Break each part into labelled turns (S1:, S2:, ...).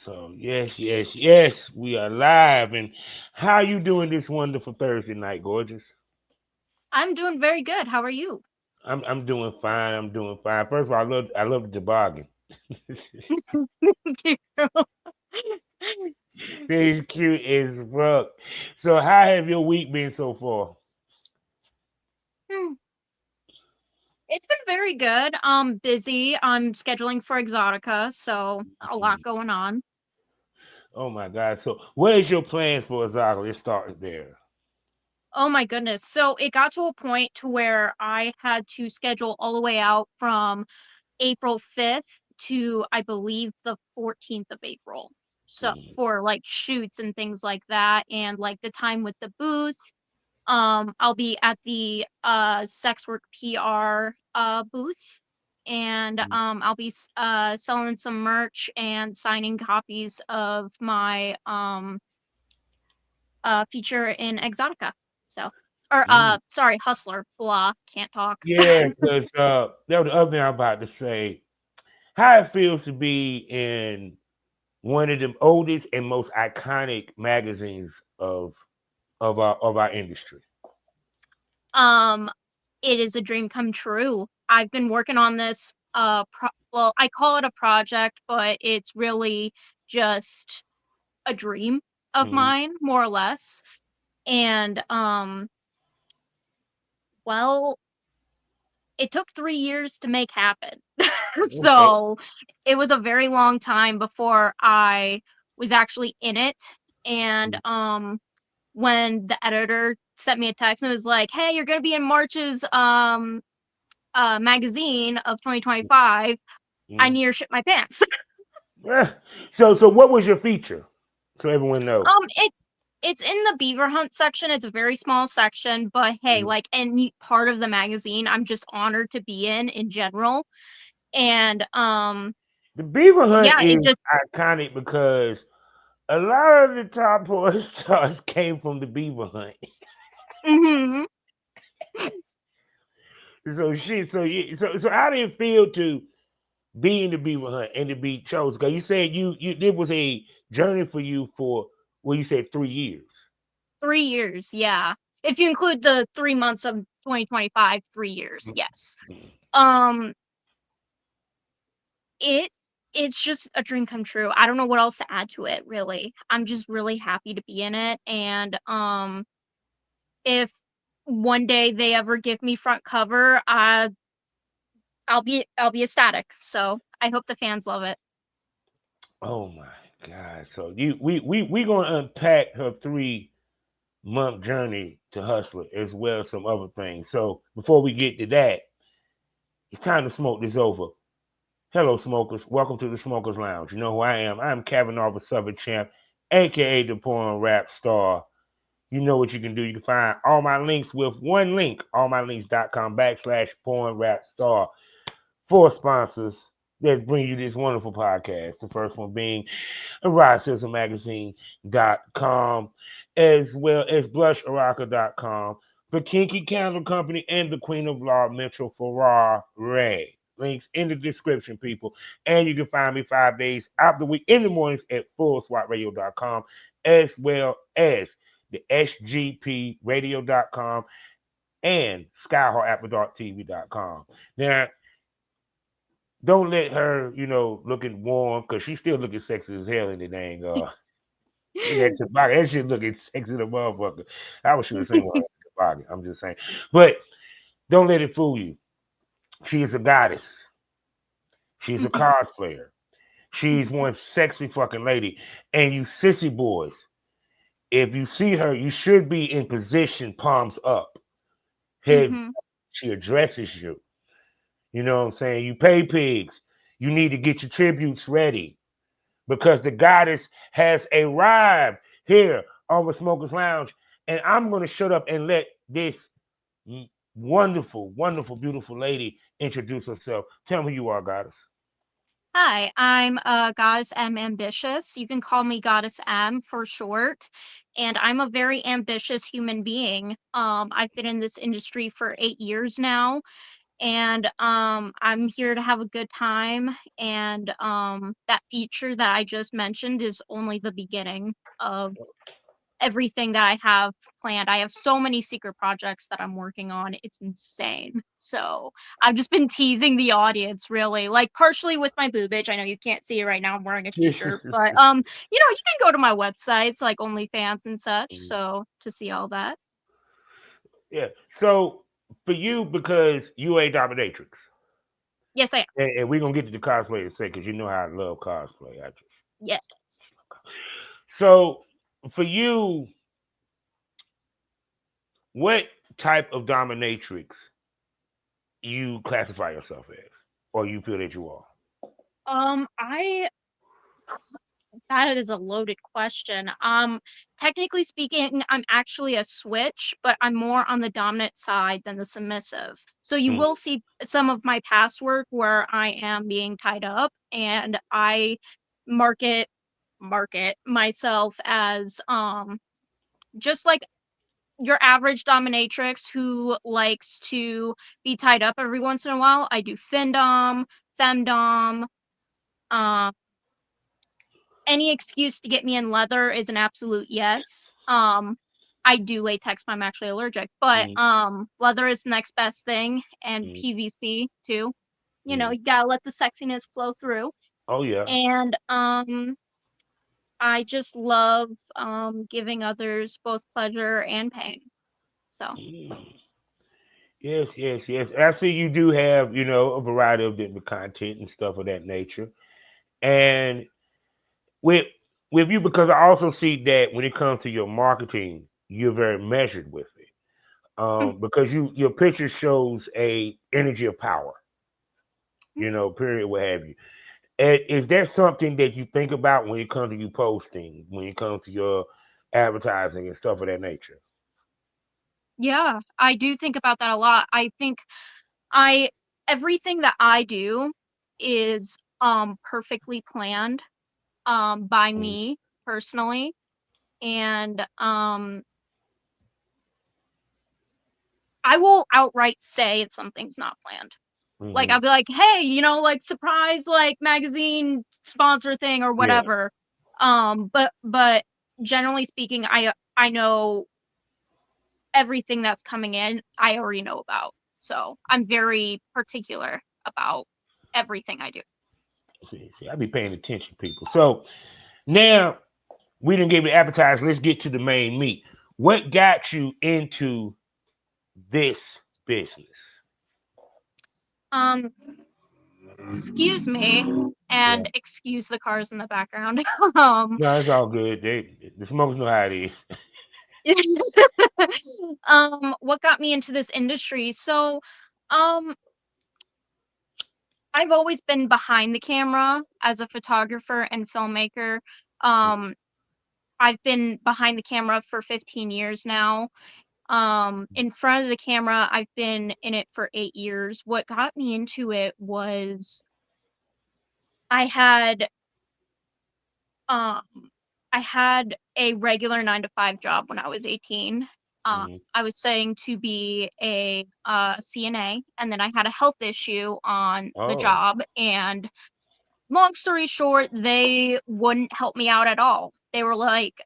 S1: So yes, we are live. And how you doing this wonderful Thursday night, gorgeous?
S2: I'm doing very good. How are you?
S1: I'm doing fine. I'm doing fine. First of all, I love the toboggan.
S2: Thank you.
S1: It's cute as fuck. So how have your week been so far?
S2: Hmm. It's been very good. Busy. I'm scheduling for Exotica, so a lot going on.
S1: Oh my God. So what is your plans for Azaga? Let's start there.
S2: Oh my goodness. So it got to a point to where I had to schedule all the way out from April 5th to I believe the 14th of April. So
S1: Mhm.
S2: for like shoots and things like that and like the time with the booth. I'll be at the sex work PR booth and I'll be selling some merch and signing copies of my feature in Exotica. So or
S1: Mhm.
S2: sorry, Hustler, blah, can't talk.
S1: Yeah, because that was the other thing I'm about to say. How it feels to be in one of the oldest and most iconic magazines of our industry.
S2: um it is a dream come true. I've been working on this well, I call it a project, but it's really just a dream of
S1: Mhm.
S2: mine more or less. And well, it took 3 years to make happen.
S1: Okay.
S2: So, it was a very long time before I was actually in it, and, when the editor sent me a text and was like, "Hey, you're gonna be in March's, magazine of 2025. I
S1: Mhm.
S2: need you to shit my pants."
S1: So what was your feature? So everyone know.
S2: It's in the beaver hunt section. It's a very small section, but hey,
S1: Mhm.
S2: like any part of the magazine, I'm just honored to be in general. And
S1: The Beaver Hunt
S2: yeah, it
S1: is
S2: just
S1: iconic because a lot of the top porn stars came from the Beaver Hunt.
S2: mhm.
S1: So how did it feel to be in the Beaver Hunt and to be chosen? Because you said you it was a journey for you for well, you said 3 years.
S2: 3 years, yeah. If you include the 3 months of 2025, 3 years, yes.
S1: Mhm.
S2: Um, it it's just a dream come true. I don't know what else to add to it, really. I'm just really happy to be in it, and, if one day they ever give me front cover, I'll be ecstatic, so I hope the fans love it.
S1: Oh my God! So we gonna unpack her 3 month journey to Hustler as well as some other things. So before we get to that, it's time to smoke this over. Hello, smokers. Welcome to the Smokers Lounge. You know who I am. I'm Kavanaugh, the Southern Champ, aka the porn rap star. You know what you can do. You can find all my links with one link, allmylinks.com/porn rap star. 4 sponsors that bring you this wonderful podcast. The first one being eroticismmagazine.com, as well as blusharaka.com, the Kinky Candle Company, and the Queen of Law, Metro Farrar Ray. Links in the description, people. And you can find me 5 days out the week in the mornings at fullswatradio.com, as well as the sgpradio.com and skyhawkafterdarktv.com. Now, don't let her, looking warm, because she's still looking sexy as hell in the dang in that toboggan. That shit looking sexy the motherfucker. I was should have seen one toboggan. I'm just saying. But don't let it fool you. She is a goddess. She's a cosplayer. She's one sexy fucking lady. And you sissy boys, if you see her, you should be in position, palms up. Head,
S2: Mhm.
S1: she addresses you. You know what I'm saying? You pay pigs. You need to get your tributes ready because the goddess has arrived here on the Smokers Lounge. And I'm going to shut up and let this wonderful, wonderful, beautiful lady introduce herself. Tell me who you are, goddess.
S2: Hi, I'm Goddess EmAmbitious. You can call me Goddess M for short. And I'm a very ambitious human being. I've been in this industry for 8 years now, and I'm here to have a good time, and that feature that I just mentioned is only the beginning of everything that I have planned. I have so many secret projects that I'm working on. It's insane. So I've just been teasing the audience really, like partially with my boobage. I know you can't see it right now. I'm wearing a t-shirt, but you can go to my websites like OnlyFans and such, so to see all that.
S1: Yeah. So for you, because you a dominatrix,
S2: Yes, I am.
S1: and we're gonna get to the cosplay in a second, because you know how I love cosplay. I just
S2: Yes.
S1: so for you, what type of dominatrix you classify yourself as, or you feel that you are?
S2: I That is a loaded question. Technically speaking, I'm actually a switch, but I'm more on the dominant side than the submissive. So you
S1: Mm,
S2: will see some of my past work where I am being tied up, and I market market myself as just like your average dominatrix who likes to be tied up every once in a while. I do findom, femdom, um any excuse to get me in leather is an absolute yes. I do latex, but I'm actually allergic, but,
S1: mm,
S2: leather is the next best thing, and
S1: mm,
S2: PVC too. You know,
S1: mm.
S2: you gotta let the sexiness flow through,
S1: Oh yeah.
S2: and, I just love, giving others both pleasure and pain, so
S1: Mm. Yes, yes, yes. I see you do have, a variety of different content and stuff of that nature. And with with you, because I also see that when it comes to your marketing, you're very measured with it.
S2: mm,
S1: Because your picture shows a energy of power,
S2: mm,
S1: period, what have you. And is that something that you think about when it comes to you posting, when it comes to your advertising and stuff of that nature?
S2: yeah, I do think about that a lot. I think I everything that I do is, perfectly planned, by
S1: Mm-hmm.
S2: me personally, and, I will outright say if something's not planned. Like,
S1: Mm-hmm.
S2: I'll be like, "Hey, like, surprise, like, magazine sponsor thing or
S1: Yeah.
S2: whatever." But generally speaking, I know everything that's coming in, I already know about. So, I'm very particular about everything I do.
S1: See, I be paying attention, people. So now we didn't give it appetizer. Let's get to the main meat. What got you into this business?
S2: Um, Excuse me,
S1: Yeah.
S2: and excuse the cars in the background. Um,
S1: No, it's all good. The smokers know how it is.
S2: what got me into this industry? So, um, I've always been behind the camera as a photographer and filmmaker. Um, I've been behind the camera for 15 years now. In front of the camera, I've been in it for 8 years. What got me into it was I had Um, I had a regular 9 to 5 job when I was 18.
S1: Mm-hmm.
S2: I was studying to be a, CNA, and then I had a health issue on the
S1: Oh.
S2: job, and long story short, they wouldn't help me out at all. They were like,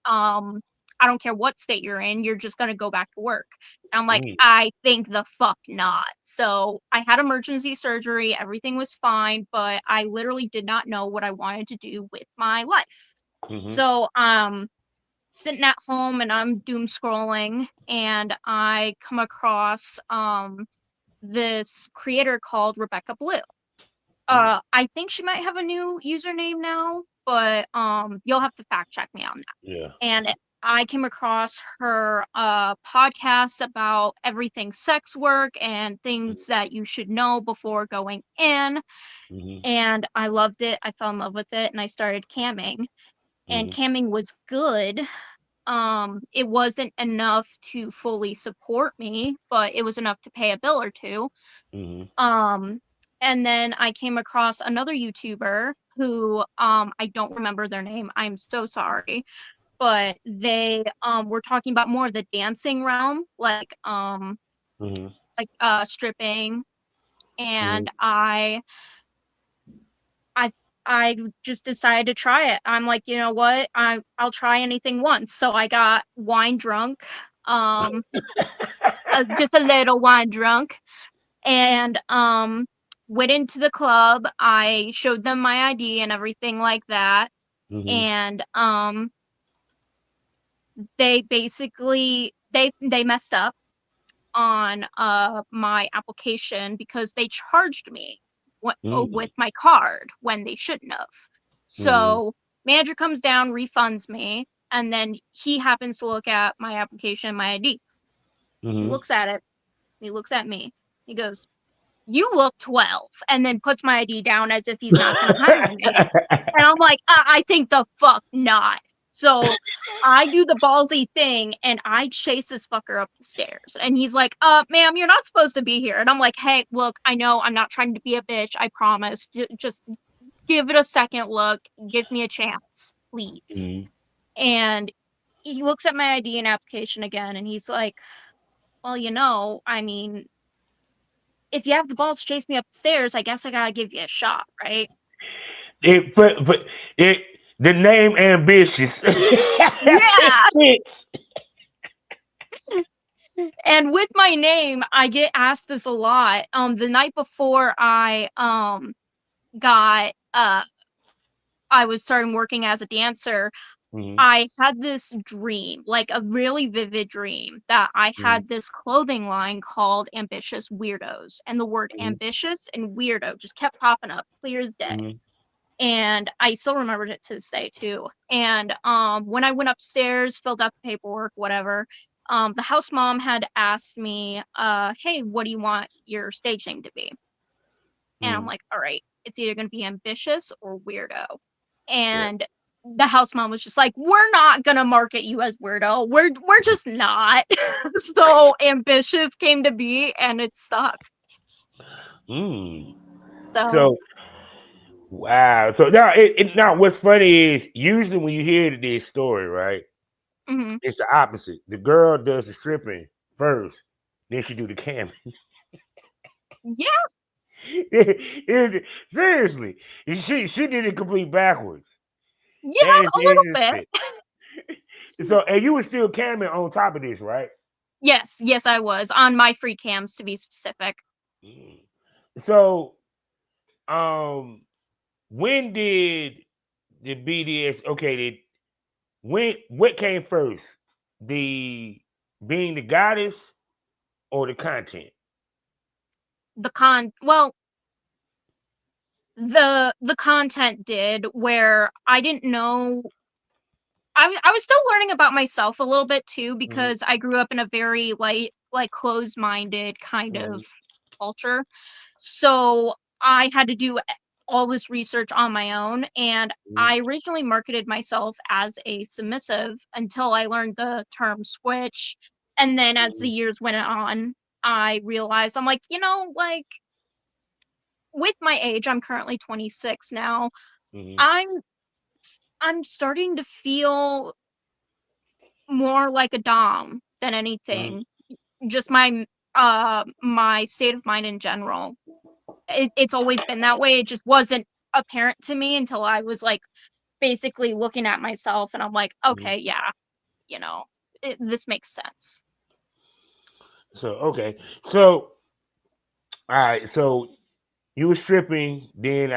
S2: "I don't care what state you're in, you're just gonna go back to work." And I'm like,
S1: Mm,
S2: "I think the fuck not." So, I had emergency surgery, everything was fine, but I literally did not know what I wanted to do with my life.
S1: mm-hmm.
S2: So, sitting at home and I'm doom scrolling and I come across this creator called Rebecca Blue.
S1: Mm,
S2: I think she might have a new username now, but you'll have to fact check me on that.
S1: yeah.
S2: And I came across her podcast about everything sex work and things that you should know before going in.
S1: Mm-hmm.
S2: And I loved it. I fell in love with it and I started camming. And
S1: Mm-hmm.
S2: camming was good. It wasn't enough to fully support me, but it was enough to pay a bill or two.
S1: Mm-hmm.
S2: Um, and then I came across another YouTuber who I don't remember their name. I'm so sorry. But they were talking about more of the dancing realm, like
S1: Mm-hmm.
S2: stripping
S1: Mm-hmm.
S2: and I I just decided to try it. I'm like, you know what? I'll try anything once. So I got wine drunk, um, just a little wine drunk, and went into the club. I showed them my ID and everything like that,
S1: Mm-hmm.
S2: and they basically they messed up on my application because they charged me with my card when they shouldn't have.
S1: Mm-hmm.
S2: So manager comes down, refunds me, and then he happens to look at my application, my ID. He
S1: Mm-hmm.
S2: looks at it. He looks at me. He goes, "You look 12," and then puts my ID down as if he's not going to hire me. And I'm like, I think the fuck not." So I do the ballsy thing and I chase this fucker up the stairs. And he's like, ma'am, you're not supposed to be here. And I'm like, hey, look, I know I'm not trying to be a bitch. I promise. Just give it a second look. Give me a chance, please.
S1: Mm-hmm.
S2: And he looks at my ID and application again and he's like, well, I mean, if you have the balls to chase me up the stairs, I guess I gotta give you a shot, right?
S1: But it the name ambitious. It
S2: Yeah.
S1: fits.
S2: And with my name, I get asked this a lot. The night before got I was starting working as a dancer,
S1: Mm-hmm.
S2: I had this dream, like a really vivid dream, that I
S1: Mm-hmm.
S2: had this clothing line called Ambitious Weirdos, and the word
S1: Mm-hmm.
S2: ambitious and weirdo just kept popping up, clear as day.
S1: Mm-hmm.
S2: And I still remembered it to this day too. And when I went upstairs, filled out the paperwork, whatever, the house mom had asked me, hey, what do you want your stage name to be? And I'm
S1: Mm-hmm.
S2: like, all right, it's either gonna be ambitious or weirdo.
S1: Right.
S2: And the house mom was just like, we're not gonna market you as weirdo. We're just not. So ambitious came to be and it stuck.
S1: Mm.
S2: So
S1: So wow. So now, now what's funny is usually when you hear this story, right?
S2: mhm.
S1: It's the opposite. The girl does the stripping first, then she do the camming.
S2: Yeah,
S1: Seriously, she did it complete backwards. That
S2: yeah,
S1: is
S2: a little bit.
S1: interesting. So, and you were still camming on top of this, right?
S2: Yes, yes, I was on my free cams to be specific.
S1: Mm. So, um, when did the BDS? Okay, when what came first, the being the goddess or the content?
S2: Well, the content did where I didn't know I was still learning about myself a little bit too
S1: Mm-hmm.
S2: because I grew up in a very like closed-minded kind
S1: Mm-hmm.
S2: of culture. So I had to do all this research on my own and
S1: Mm-hmm.
S2: I originally marketed myself as a submissive until I learned the term switch. And then as the years went on, I realized I'm like, like with my age, I'm currently 26 now.
S1: Mm-hmm.
S2: I'm I'm starting to feel more like a dom than
S1: Mm-hmm.
S2: anything. Just my state of mind in general. It's always been that way. It just wasn't apparent to me until I was like basically looking at myself and I'm like,
S1: Mm-hmm.
S2: okay, yeah, you know, this makes sense.
S1: So okay, so all right, so you were stripping. Then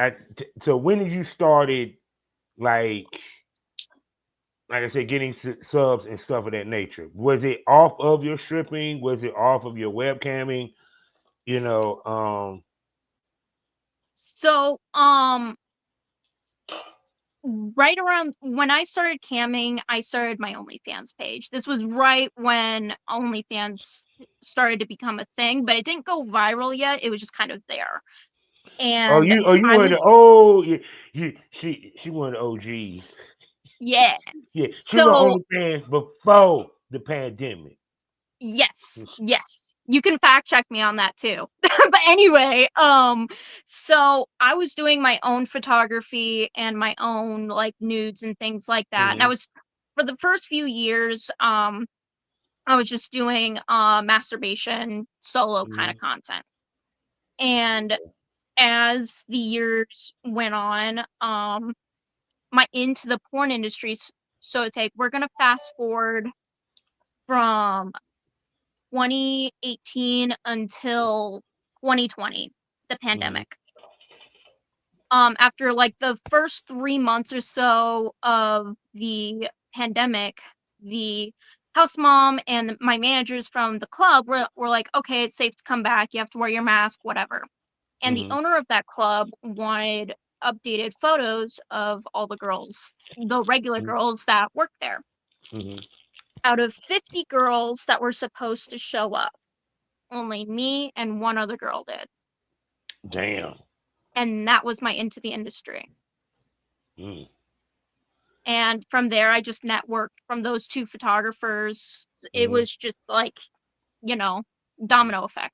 S1: so when did you started like like I said, getting subs and stuff of that nature? Was it off of your stripping? Was it off of your webcamming? You know,
S2: So, right around when I started camming, I started my OnlyFans page. This was right when OnlyFans started to become a thing, but it didn't go viral yet. It was just kind of there. And
S1: oh you
S2: I
S1: one of the
S2: was
S1: she one of the OGs.
S2: yeah.
S1: Yeah, she was
S2: So,
S1: on OnlyFans before the pandemic.
S2: yes, yes. You can fact check me on that too. But anyway, so I was doing my own photography and my own like nudes and things like that. And I
S1: Mm-hmm.
S2: was for the first few years, I was just doing masturbation solo kind
S1: Mm-hmm.
S2: of content. And as the years went on, my into the porn industry, so it's like we're gonna fast forward from 2018 until 2020, the
S1: Mm-hmm.
S2: pandemic. After like the first 3 months or so of the pandemic, the house mom and my managers from the club were like, okay, it's safe to come back. You have to wear your mask, whatever. And the
S1: Mm-hmm.
S2: owner of that club wanted updated photos of all the girls, the regular girls that worked there.
S1: Mm-hmm.
S2: Out of 50 girls that were supposed to show up, only me and one other girl did.
S1: Damn.
S2: And that was my into the industry.
S1: Mm.
S2: And from there, I just networked from those two photographers. It
S1: Mm-hmm.
S2: was just like, you know, domino effect.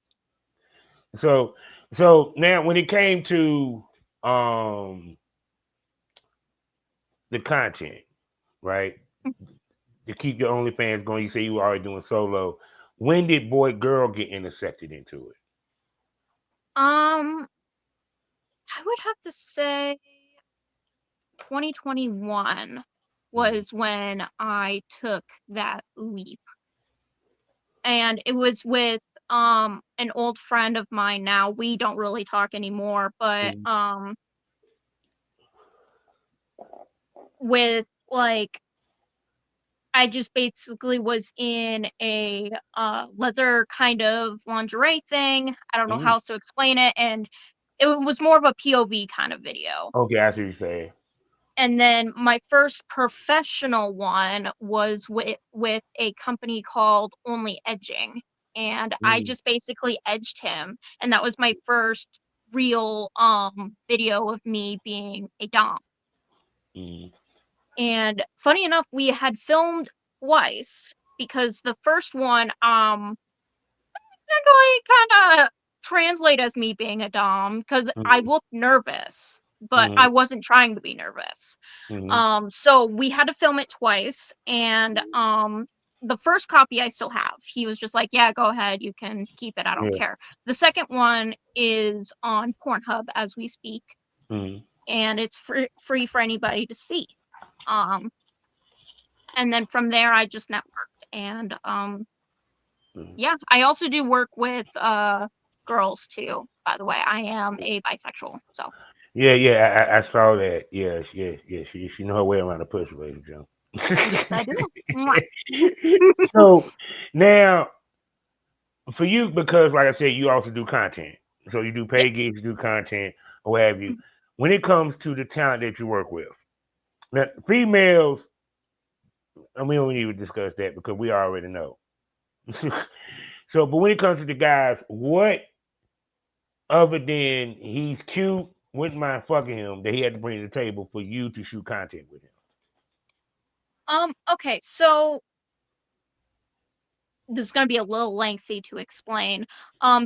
S1: So, so now when it came to um the content, right? To keep your OnlyFans going, you say you were already doing solo. When did boy girl get intersected into it?
S2: Um, I would have to say 2021
S1: Mm-hmm.
S2: was when I took that leap. And it was with an old friend of mine now. We don't really talk anymore, but
S1: Mm-hmm.
S2: with like I just basically was in a leather kind of lingerie thing. I don't know how
S1: Mm-hmm.
S2: else to explain it, and it was more of a POV kind of video.
S1: Okay, I see what you're saying.
S2: And then my first professional one was with a company called Only Edging, and I
S1: Mm-hmm.
S2: just basically edged him, and that was my first real video of me being a dom.
S1: Mm-hmm.
S2: And funny enough, we had filmed twice because the first one technically kind of translate as me being a dom because I
S1: Mm-hmm.
S2: looked nervous, but
S1: Mm-hmm.
S2: I wasn't trying to be nervous.
S1: Mm-hmm.
S2: So we had to film it twice, and the first copy I still have. He was just like, "Yeah, go ahead, you can keep it. I don't
S1: Yeah.
S2: care." The second one is on Pornhub as we speak,
S1: Mm-hmm.
S2: and it's free for anybody to see. Um, and then from there, I just networked, and yeah, I also do work with girls too. By the way, I am a bisexual, so
S1: Yeah, yeah, I saw that. Yeah, yeah, yeah. She know her way around the pussy, ladies and
S2: yes, I do.
S1: gentlemen.
S2: Mwah.
S1: So now for you, because like I said, you also do content. So you do
S2: Yes.
S1: paid gigs, you do content, or what have you. When it comes to the talent that you work with, now females, and we don't even discuss that because we already know. So, but when it comes to the guys, what other than he's cute, wouldn't mind fucking him that he had to bring to the table for you to shoot content with him?
S2: Okay, so this is going to be a little lengthy to explain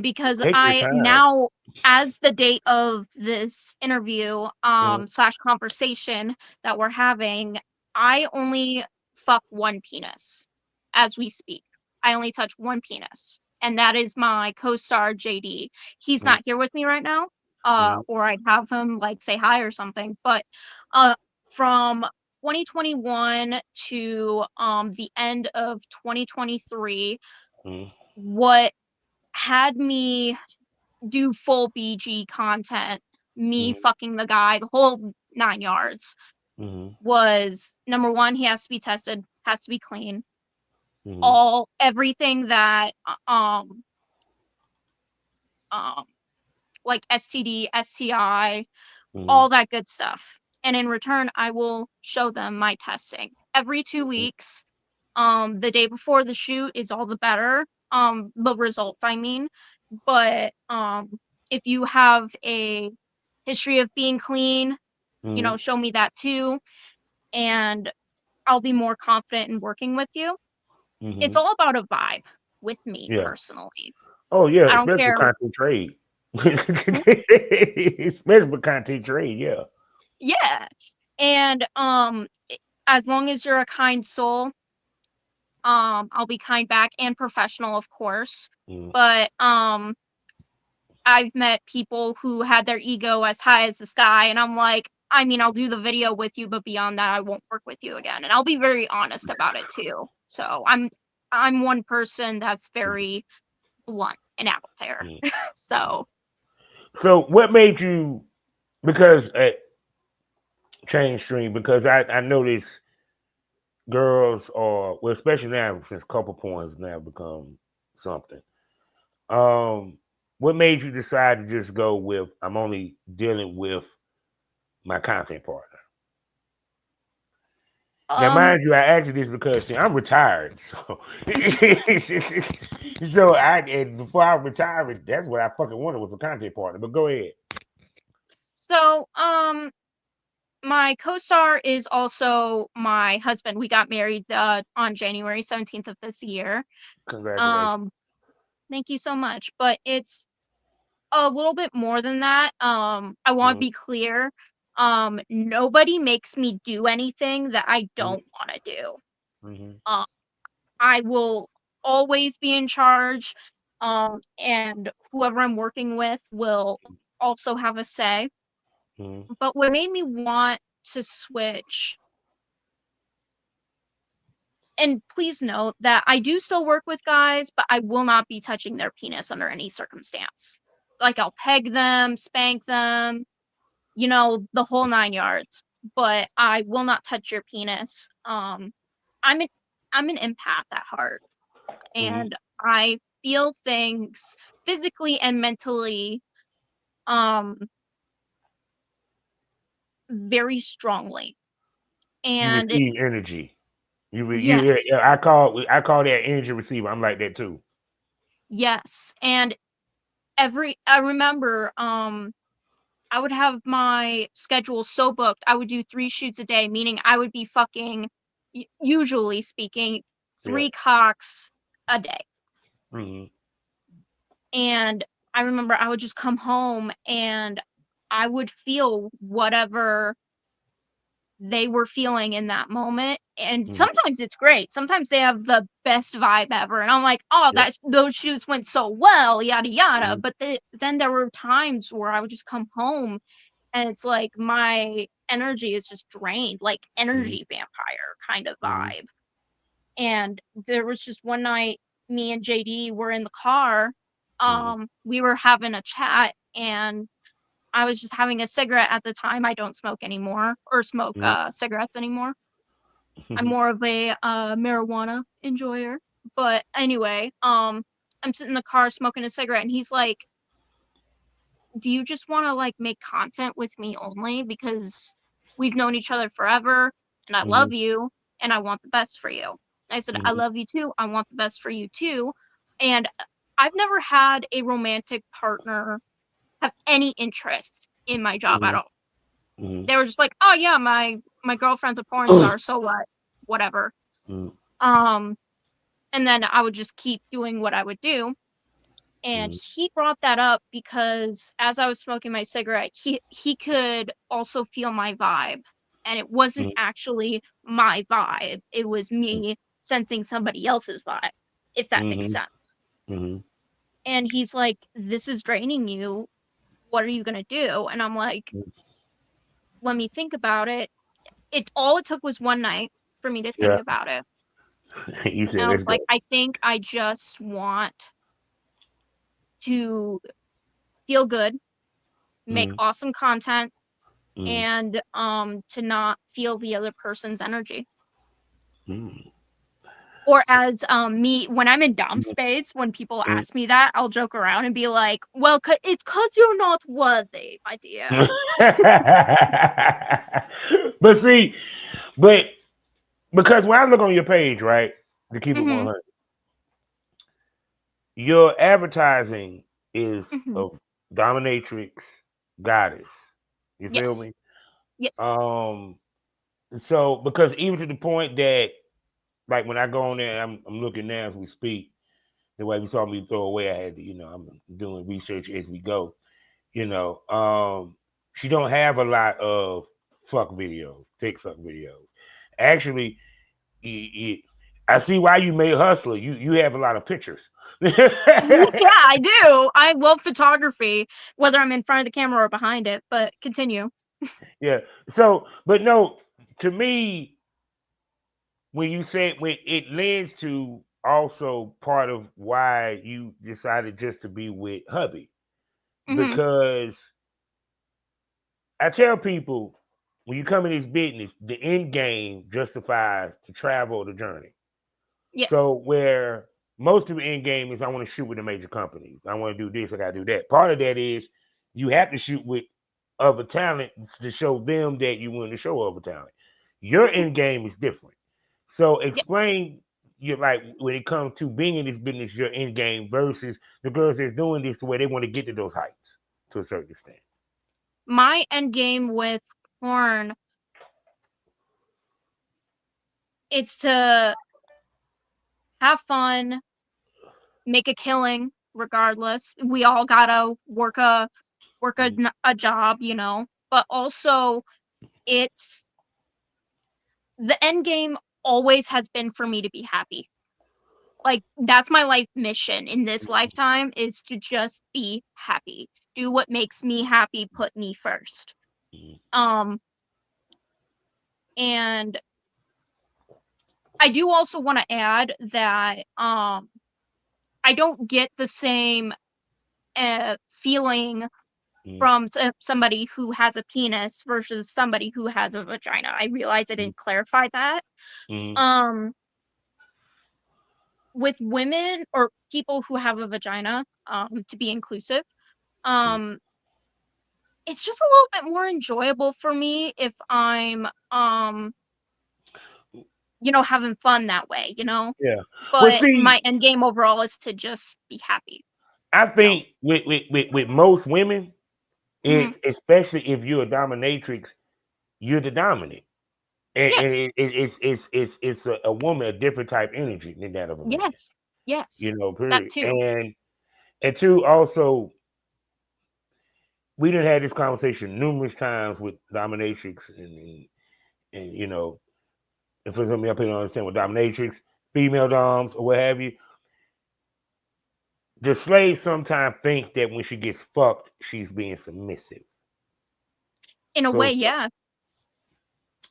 S2: because
S1: Take your
S2: I
S1: time.
S2: now, as the date of this interview
S1: Mm,
S2: slash conversation that we're having, I only fuck one penis as we speak. I only touch one penis, and that is my co-star JD. He's
S1: mm,
S2: not here with me right now,
S1: mm,
S2: or I'd have him like say hi or something, but uh from 2021 to the end of 2023,
S1: mm,
S2: what had me do full BG content, me
S1: mm,
S2: fucking the guy, the whole 9 yards,
S1: mm,
S2: was number one, he has to be tested, has to be clean.
S1: mm,
S2: All everything that um like STD, STI,
S1: mm,
S2: all that good stuff. And in return, I will show them my testing every two
S1: mm,
S2: weeks. The day before the shoot is all the better. The results, I mean. But if you have a history of being clean,
S1: mm,
S2: show me that too, and I'll be more confident in working with you. It's
S1: mm.
S2: all about a vibe with me
S1: Yeah.
S2: personally.
S1: Oh yeah,
S2: I don't
S1: especially for
S2: care.
S1: content trade.
S2: Hmm?
S1: Especially for content trade. Yeah.
S2: Yeah. And as long as you're a kind soul, I'll be kind back and professional, of course.
S1: Mm,
S2: But I've met people who had their ego as high as the sky, and I'm like, I mean, I'll do the video with you, but beyond that, I won't work with you again. And I'll be very honest about it too. So I'm one person that's very blunt and out there.
S1: Mm.
S2: So
S1: So what made you, because change stream, because I notice girls are, well, especially now since couple points now become something. Um, what made you decide to just go with I'm only dealing with my content partner? Now,
S2: um
S1: mind you, I asked you this because see, I'm retired, so so I and before I retired, that's what I fucking wanted was a content partner. But go ahead,
S2: so my co-star is also my husband. We got married on January 17th of this year.
S1: congratulations.
S2: Um Thank you so much. But it's a little bit more than that. I want to
S1: Mm-hmm,
S2: be clear. Nobody makes me do anything that I
S1: mm-hmm,
S2: don't want to do.
S1: mm-hmm,
S2: Um, I will always be in charge. And whoever I'm working with will also have a say.
S1: mm-hmm,
S2: But what made me want to switch, and please note that I do still work with guys, but I will not be touching their penis under any circumstance. Like, I'll peg them, spank them, the whole 9 yards, but I will not touch your penis. I'm an I'm an empath at heart,
S1: mm-hmm.
S2: and I feel things physically and mentally, um, very strongly.
S1: You
S2: And
S1: receive energy.
S2: yes,
S1: I call that energy receiver. I'm like that too.
S2: yes, and I remember, I would have my schedule so booked, I would do 3 shoots a day, meaning I would be fucking, usually speaking,
S1: Yeah.
S2: 3 cocks a day.
S1: Mm-hmm,
S2: And I remember I would just come home and I would feel whatever they were feeling in that moment. And
S1: mm-hmm,
S2: sometimes it's great. Sometimes they have the best vibe ever. And I'm like, oh,
S1: yeah.
S2: those shoots went so well, yada yada.
S1: Mm-hmm,
S2: But then there were times where I would just come home and it's like my energy is just drained, like
S1: mm-hmm,
S2: energy vampire kind of
S1: mm-hmm,
S2: vibe. And there was just one night, me and JD were in the car, we were having a chat, and I was just having a cigarette at the time. I don't smoke anymore or smoke,
S1: mm-hmm,
S2: cigarettes anymore. I'm
S1: mm-hmm,
S2: more of a, marijuana enjoyer. But anyway, I'm sitting in the car smoking a cigarette, and he's like, "Do you just wanna, like, make content with me only? Because we've known each other forever, and I
S1: mm-hmm,
S2: love you, and I want the best for you." I said, "I
S1: mm-hmm,
S2: love you too, I want the best for you too." And, I've never had a romantic partner have any interest in my job at
S1: mm-hmm,
S2: all.
S1: mm-hmm,
S2: They were just like, "Oh, yeah, my girlfriend's a porn star, so what? Whatever."
S1: mm-hmm,
S2: Um, and then I would just keep doing what I would do. And
S1: mm-hmm,
S2: he brought that up because as I was smoking my cigarette, he could also feel my vibe, and it wasn't actually my vibe, it was me sensing somebody else's vibe, if that makes
S1: mm-hmm,
S2: sense.
S1: mm-hmm,
S2: And he's like, "This is draining you. What are you gonna do?" And I'm like, "Let me think about it." It took was one night for me to think
S1: yeah.
S2: about it,
S1: You
S2: and
S1: said
S2: I
S1: let's
S2: was
S1: go.
S2: like, "I think I just want to feel good, make
S1: Mm-hmm,
S2: awesome content,
S1: mm-hmm,
S2: and to not feel the other person's energy."
S1: mm-hmm,
S2: Or as me when I'm in dom
S1: mm-hmm,
S2: space, when people
S1: mm-hmm.
S2: ask me that, I'll joke around and be like, "Well, it's cause you're not worthy, my dear."
S1: But see, but because when I look on your page, right, to keep it
S2: Mhm,
S1: 100, your advertising is
S2: mhm.
S1: of dominatrix, goddess. You feel
S2: Yes,
S1: me?
S2: yes.
S1: Um, so because even to the point that like when I go on there, I'm looking now as we speak. The way you saw me throw away, I had to, I'm doing research as we go. You know, she don't have a lot of fuck videos, TikTok videos. Actually, I see why you made Hustler. You have a lot of pictures.
S2: Yeah, I do. I love photography, whether I'm in front of the camera or behind it, but continue.
S1: Yeah. So, but no, to me, when you said when it lends to also part of why you decided just to be with hubby,
S2: Mhm.
S1: because I tell people when you come in this business, the end game justifies the travel, the journey.
S2: Yes.
S1: So where most of the end game is, I want to shoot with the major companies. I want to do this. I got to do that. Part of that is you have to shoot with other talent to show them that you want to show other talent. Your
S2: Mhm.
S1: end game is different. So
S2: Yes.
S1: explain your, like, when it comes to being in this business, your end game versus the girls that's doing this the way they want to get to those heights to a certain extent.
S2: My end game with porn, it's to have fun, make a killing regardless. We all gotta
S1: Mm-hmm.
S2: a job, you know. But also it's the end game always has been for me to be happy. Like that's my life mission in this lifetime is to just be happy. Do what makes me happy, put me first. Um and I do also want to add that I don't get the same feeling
S1: Mm-hmm.
S2: from somebody who has a penis versus somebody who has a vagina. I realize I didn't clarify that.
S1: Mm-hmm.
S2: Um, with women or people who have a vagina, to be inclusive, um, it's just a little bit more enjoyable for me if I'm, having fun that way, you know?
S1: Yeah. Well,
S2: But my
S1: see,
S2: end game overall is to just be happy.
S1: I
S2: So,
S1: think with most women,
S2: mhm,
S1: it's especially if you're a dominatrix, you're the dominant,
S2: yeah,
S1: and it's a woman a different type energy than that of a man.
S2: yes, yes,
S1: You know,
S2: that
S1: period.
S2: too.
S1: And two, also, we done had this conversation numerous times with dominatrix, and and for some of y'all people don't understand what dominatrix, female doms, or what have you. The slave sometimes thinks that when she gets fucked, she's being submissive.
S2: In a way,
S1: So
S2: yeah.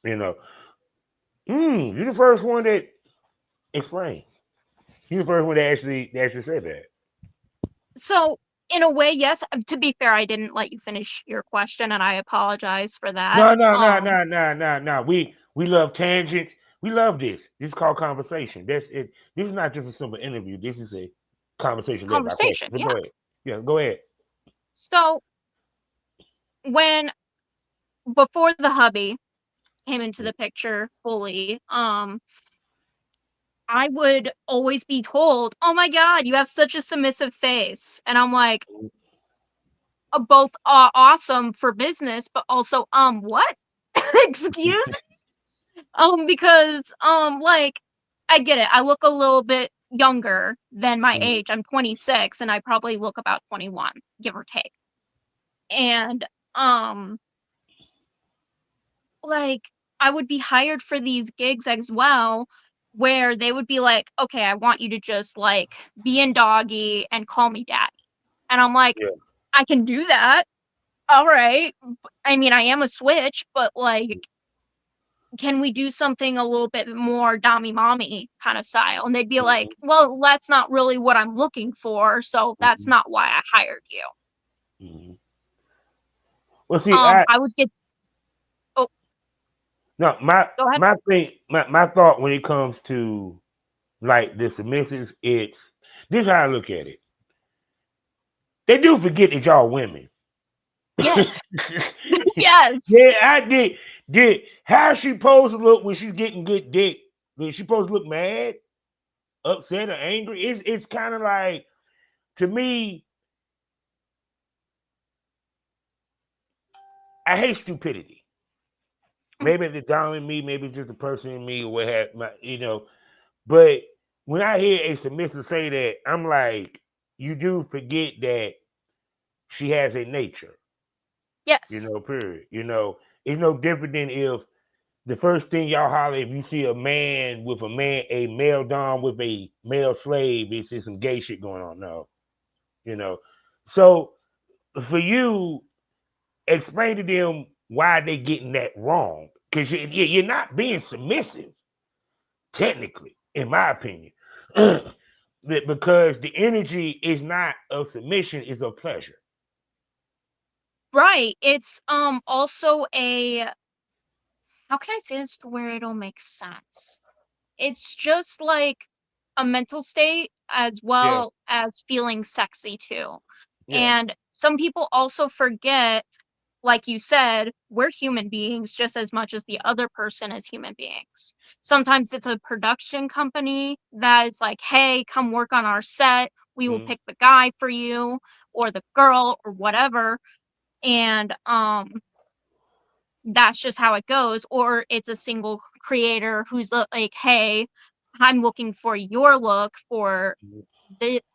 S1: you know, you're the first one that explained. You're the first one that actually said that.
S2: So, in a way, yes. To be fair, I didn't let you finish your question, and I apologize for that.
S1: No, no, no, no, no, no, no. We love tangents. We love this. This is called conversation. That's it. This is not just a simple interview. This is a conversation led by
S2: Conversation,
S1: questions. But
S2: yeah.
S1: go ahead. Yeah, go ahead.
S2: So, when before the hubby came into the picture fully, I would always be told, "Oh my god, you have such a submissive face." And I'm like, both awesome for business, but also, what? Excuse because, like, I get it. I look a little bit younger than my
S1: Mm,
S2: age. I'm 26 and I probably look about 21, give or take. And, um, like, I would be hired for these gigs as well, where they would be like, "Okay, I want you to just, like, be in doggy and call me daddy." And I'm like,
S1: yeah.
S2: "I can do that. Alright." I mean, I am a switch, but, like, can we do something a little bit more dommy mommy kind of style? And they'd be
S1: Mhm,
S2: like, well, that's not really what I'm looking for. So that's
S1: mhm,
S2: not why I hired you.
S1: mhm. Well, see, I
S2: I would get, oh,
S1: no my
S2: go ahead.
S1: my thing, my thought when it comes to like the submissives, it's this is how I look at it. They do forget that y'all women.
S2: Yes. Yes.
S1: Yeah, I did. Did how she supposed to look when she's getting good dick? Is she supposed to look mad, upset, or angry? It's kind of like, to me, I hate stupidity.
S2: Mm,
S1: Maybe it's the dom in me, maybe it's just the person in me, or what have my. But when I hear a submissive say that, I'm like, you do forget that she has a nature.
S2: yes.
S1: Period. It's no different than if the first thing y'all holler if you see a male dom with a male slave, it's some gay shit going on. No, you know. So for you, explain to them why they getting that wrong, because you're not being submissive, technically, in my opinion. Because the energy is not of submission, is of pleasure.
S2: Right. It's also a, how can I say this to where it'll make sense? It's just like a mental state as
S1: Yeah,
S2: well as feeling sexy too.
S1: yeah.
S2: And some people also forget, like you said, we're human beings just as much as the other person is human beings. Sometimes it's a production company that is like, hey, come work on our set. We will
S1: Mm-hmm.
S2: pick the guy for you or the girl or whatever. And that's just how it goes. Or it's a single creator who's like, hey, I'm looking for your look for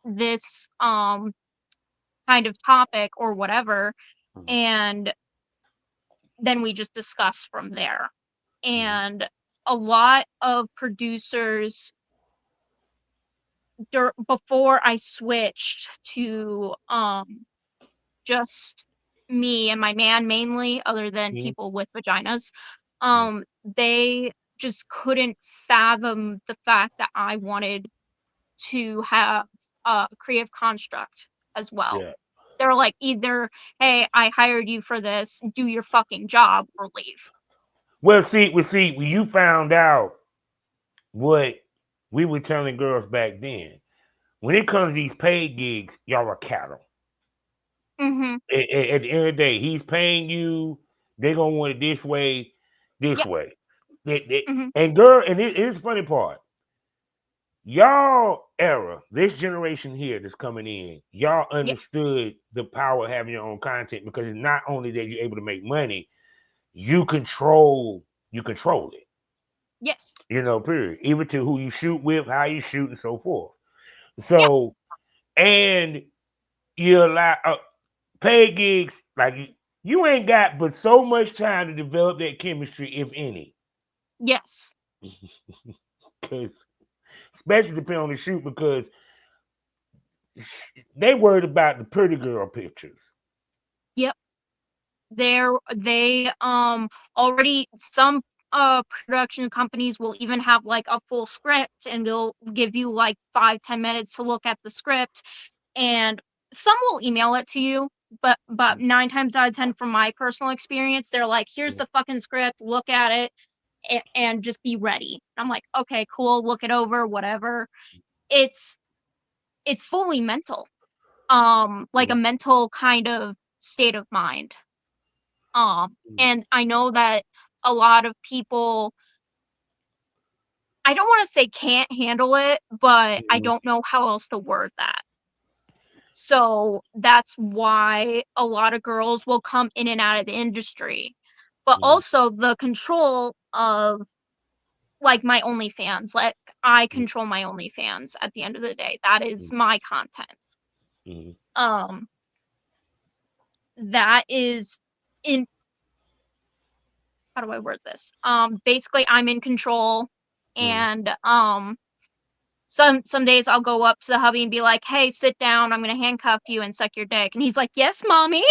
S2: this kind of topic or whatever. And then we just discuss from there.
S1: Mm-hmm.
S2: And a lot of producers before I switched to just me and my man mainly, other than
S1: Mm-hmm.
S2: people with vaginas, they just couldn't fathom the fact that I wanted to have a creative construct as well.
S1: Yeah.
S2: They're like, either, hey, I hired you for this, do your fucking job or leave.
S1: Well, see, when you found out what we were telling girls back then, when it comes to these paid gigs, y'all are cattle.
S2: Mm-hmm.
S1: At the end of the day, he's paying you. They're gonna want it this way, this
S2: Yep.
S1: way.
S2: Mm-hmm.
S1: And girl, and it's the funny part. Y'all era, this generation here that's coming in, y'all
S2: Yep.
S1: understood the power of having your own content, because it's not only that you're able to make money, you control it.
S2: Yes.
S1: Period. Even to who you shoot with, how you shoot, and so forth.
S2: Yep.
S1: So, and you allow paid gigs, like you ain't got but so much time to develop that chemistry, if any.
S2: Yes.
S1: Because especially depending on the shoot, because they worried about the pretty girl pictures.
S2: Yep. They already, some production companies will even have like a full script and they'll give you like 5-10 minutes to look at the script, and some will email it to you, but nine times out of ten from my personal experience, they're like, here's the fucking script, look at it, and just be ready. I'm like, okay, cool, look it over, whatever. it's it's fully mental, like a mental kind of state of mind. And I know that a lot of people, I don't wanna say can't handle it, but I
S1: Mhm,
S2: don't know how else to word that. So, that's why a lot of girls will come in and out of the industry. But
S1: mhm,
S2: also the control of, like, my OnlyFans, like, I
S1: mhm,
S2: control my OnlyFans at the end of the day. That is
S1: mhm,
S2: my content.
S1: mhm,
S2: Um, that is in, how do I word this? Basically, I'm in control,
S1: mhm.
S2: and some days I'll go up to the hubby and be like, "Hey, sit down. I'm gonna handcuff you and suck your dick," and he's like, "Yes, mommy."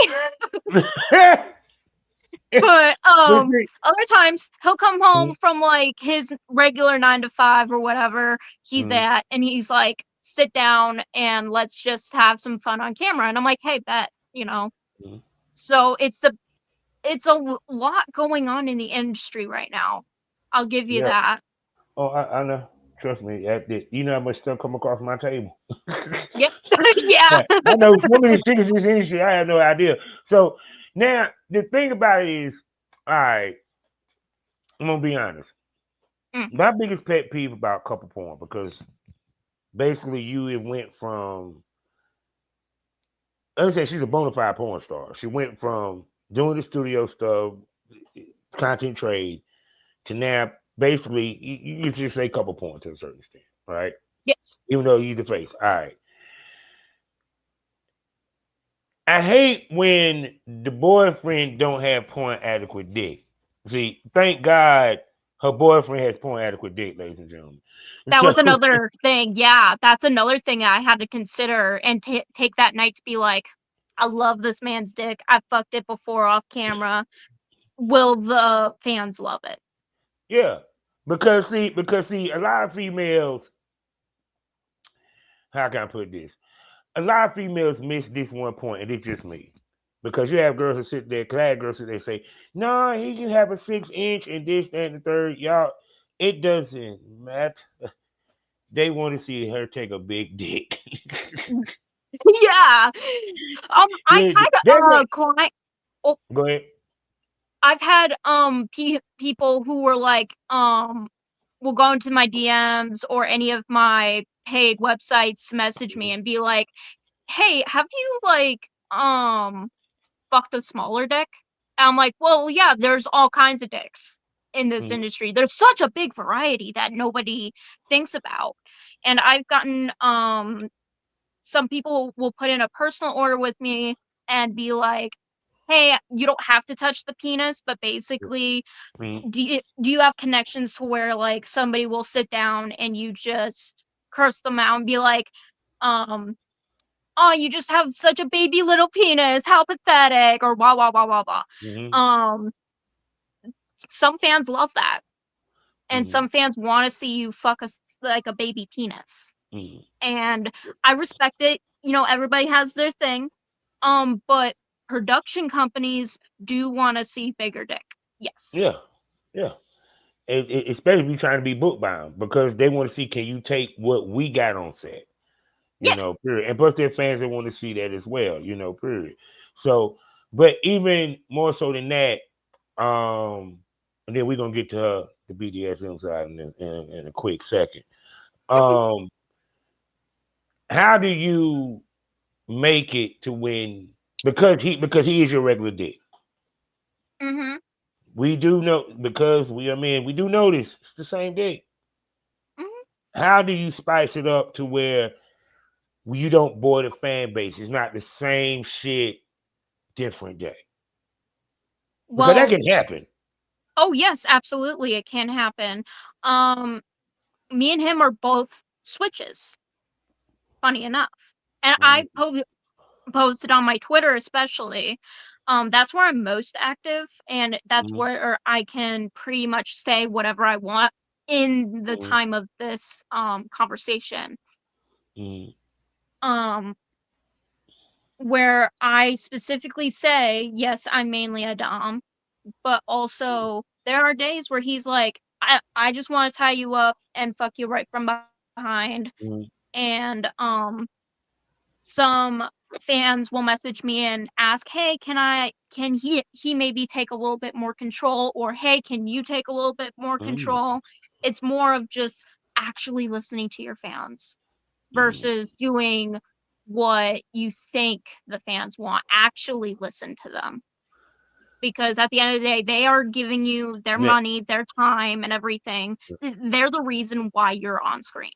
S2: But
S1: But see,
S2: other times he'll come home from like his regular 9 to 5 or whatever he's
S1: mhm,
S2: at, and he's like, "Sit down and let's just have some fun on camera." And I'm like, "Hey, bet," you know.
S1: mhm.
S2: So it's a lot going on in the industry right now. I'll give you
S1: Yeah.
S2: that.
S1: Oh, I know. Trust me. You know how much stuff come across my table.
S2: Yep. Yeah.
S1: Yeah, I know so many secrets in this industry. I had no idea. So now the thing about it is, all right, I'm gonna be honest.
S2: Mm,
S1: My biggest pet peeve about couple porn, because basically you it went from, let's say she's a bona fide porn star. She went from doing the studio stuff, content trade, to now basically you can just say couple porn to a certain extent, right?
S2: yes.
S1: Even though you the face. All right. I hate when the boyfriend don't have point adequate dick. See, thank God. Her boyfriend has porn adequate dick, ladies and gentlemen.
S2: That
S1: So
S2: was another thing. Yeah, that's another thing I had to consider and take that night to be like, I love this man's dick. I fucked it before off camera. Will the fans love it?
S1: yeah, because see, a lot of females. How can I put this? A lot of females miss this one point, and it's just me. Because you have girls that sit there, clad girls sit there and say, "No, he can have a 6 inch and this, that, and the third." Y'all, it doesn't matter. They want to see her take a big dick.
S2: Yeah. I've had
S1: That's
S2: a
S1: it.
S2: client. Oh,
S1: Go ahead.
S2: I've had people who were like will go into my DMs or any of my paid websites message me and be like, "Hey, have you like fucked a smaller dick?" And I'm like, "Well, yeah, there's all kinds of dicks in this
S1: Mm,
S2: industry. There's such a big variety that nobody thinks about." And I've gotten some people will put in a personal order with me and be like, "Hey, you don't have to touch the penis, but basically,
S1: mm,
S2: do you have connections to where like somebody will sit down and you just curse them out and be like, um, oh, you just have such a baby little penis, how pathetic, or blah blah blah blah blah."
S1: mm,
S2: Um, some fans love that, and
S1: mm,
S2: some fans want to see you fuck like a baby penis,
S1: mm.
S2: and I respect it. You know, everybody has their thing. But production companies do want to see bigger dick. Yes.
S1: Yeah, yeah. Especially if you're trying to be book bound because they want to see can you take what we got on set,
S2: Yeah.
S1: period. And plus, they're fans that want to see that as well, period. So, but even more so than that, and then we're gonna get to the BDSM side in a quick second. Um, how do you make it to when because he is your regular dick?
S2: Mhm.
S1: We do know because we are men. We do know this. It's the same dick.
S2: Mhm.
S1: How do you spice it up to where you don't bore the fan base? It's not the same shit, different day. Because that
S2: Well,
S1: can happen.
S2: oh yes, absolutely, it can happen. Um, Me and him are both switches. Funny enough, and
S1: Mm,
S2: posted on my Twitter especially. That's where I'm most active, and that's
S1: mm,
S2: where I can pretty much say whatever I want in the
S1: mm,
S2: time of this conversation.
S1: mm,
S2: Um, where I specifically say, yes, I'm mainly a dom, but also there are days where he's like, I just want to tie you up and fuck you right from behind.
S1: mm,
S2: And some fans will message me and ask, "Hey, can he maybe take a little bit more control?" Or, "Hey, can you take a little bit more
S1: mm,
S2: control?" It's more of just actually listening to your fans
S1: mm.
S2: versus doing what you think the fans want. Actually listen to them. Because at the end of the day, they are giving you their
S1: Yeah,
S2: money, their time, and everything. They're the reason why you're on screen,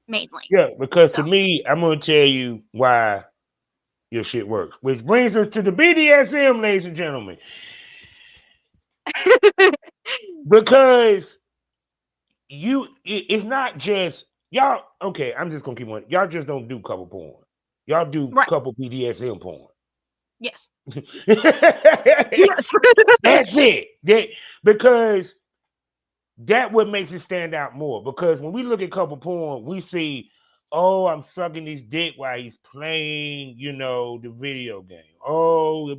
S2: mainly.
S1: yeah. Because
S2: So,
S1: to me, I'm gonna tell you why your shit works. Which brings us to the BDSM, ladies and gentlemen. Because it's not just y'all. Okay, I'm just gonna keep on. Y'all just don't do couple porn. Y'all do
S2: right.
S1: couple BDSM porn.
S2: Yes.
S1: That's
S2: Yes.
S1: it. Because that what makes it stand out more. Because when we look at couple porn, we see, oh, I'm sucking his dick while he's playing, the video game. Oh,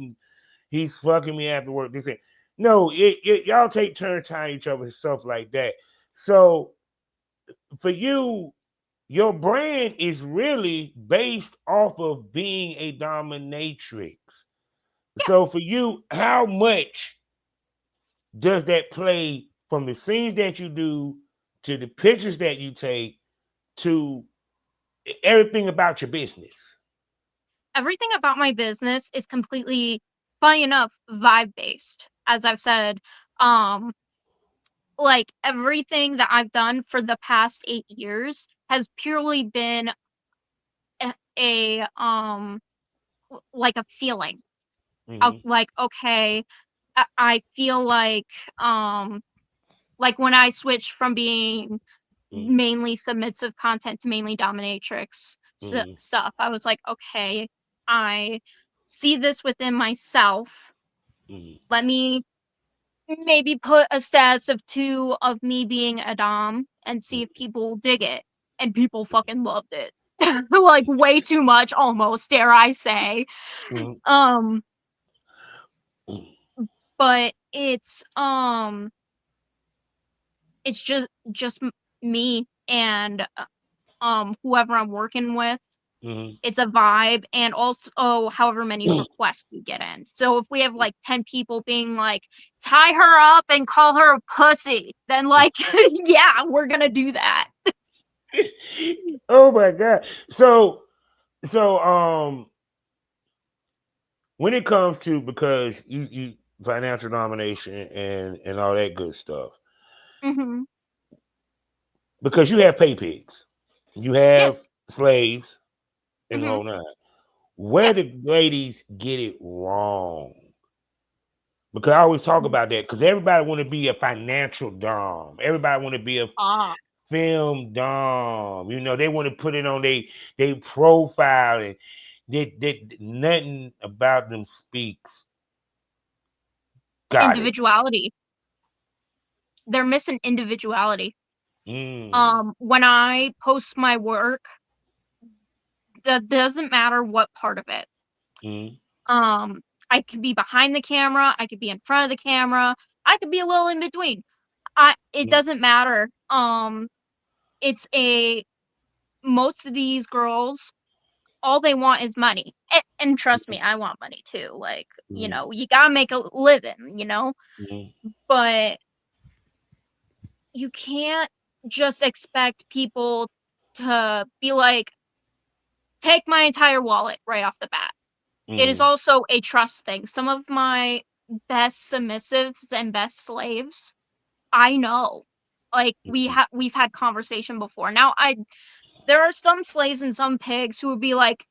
S1: he's fucking me after work. This and no, y'all take turns tying each other and stuff like that. So for you, your brand is really based off of being a dominatrix.
S2: Yeah.
S1: So for you, how much does that play from the scenes that you do to the pictures that you take to everything about your business?
S2: Everything about my business is completely, funny enough, vibe based. As I've said, um, like everything that I've done for the past 8 years has purely been a like a feeling.
S1: Mm-hmm.
S2: Like, okay, I feel like um Like when I switched from being
S1: mm,
S2: mainly submissive content to mainly dominatrix
S1: mm,
S2: stuff, I was like, okay, I see this within myself.
S1: mm,
S2: Let me maybe put a status of 2 of me being a dom and see if
S1: mm,
S2: people dig it. And people fucking loved it. Like way too much almost, dare I say.
S1: mm,
S2: Um,
S1: mm,
S2: but it's me and whoever I'm working with.
S1: mm.
S2: It's a vibe, and also however many requests we get in. So if we have like 10 people being like, tie her up and call her a pussy, then like, yeah, we're gonna do that.
S1: Oh my god. So when it comes to, because you financial domination and all that good stuff,
S2: Hmm.
S1: because you have pay pigs, you have
S2: Yes.
S1: slaves and the
S2: Hmm.
S1: whole nine. Where
S2: Yeah.
S1: the ladies get it wrong? Because I always talk about that, because everybody want to be a financial dom. Everybody want to be a
S2: Ah,
S1: film dom. You know, they want to put it on they profile, and nothing about them speaks goddess.
S2: individuality. They're missing individuality.
S1: Mm,
S2: When I post my work, that doesn't matter what part of it.
S1: mm,
S2: Um, I could be behind the camera, I could be in front of the camera, I could be a little in between. It
S1: mm,
S2: doesn't matter. It's a most of these girls, all they want is money. And trust me, I want money too. Like,
S1: mm,
S2: you gotta make a living.
S1: mm,
S2: But you can't just expect people to be like, take my entire wallet right off the bat. It is
S1: mm,
S2: also a trust thing. Some of my best submissives and best slaves, I know. Like
S1: mm,
S2: we've had conversation before. Now I there are some slaves and some pigs who would be like,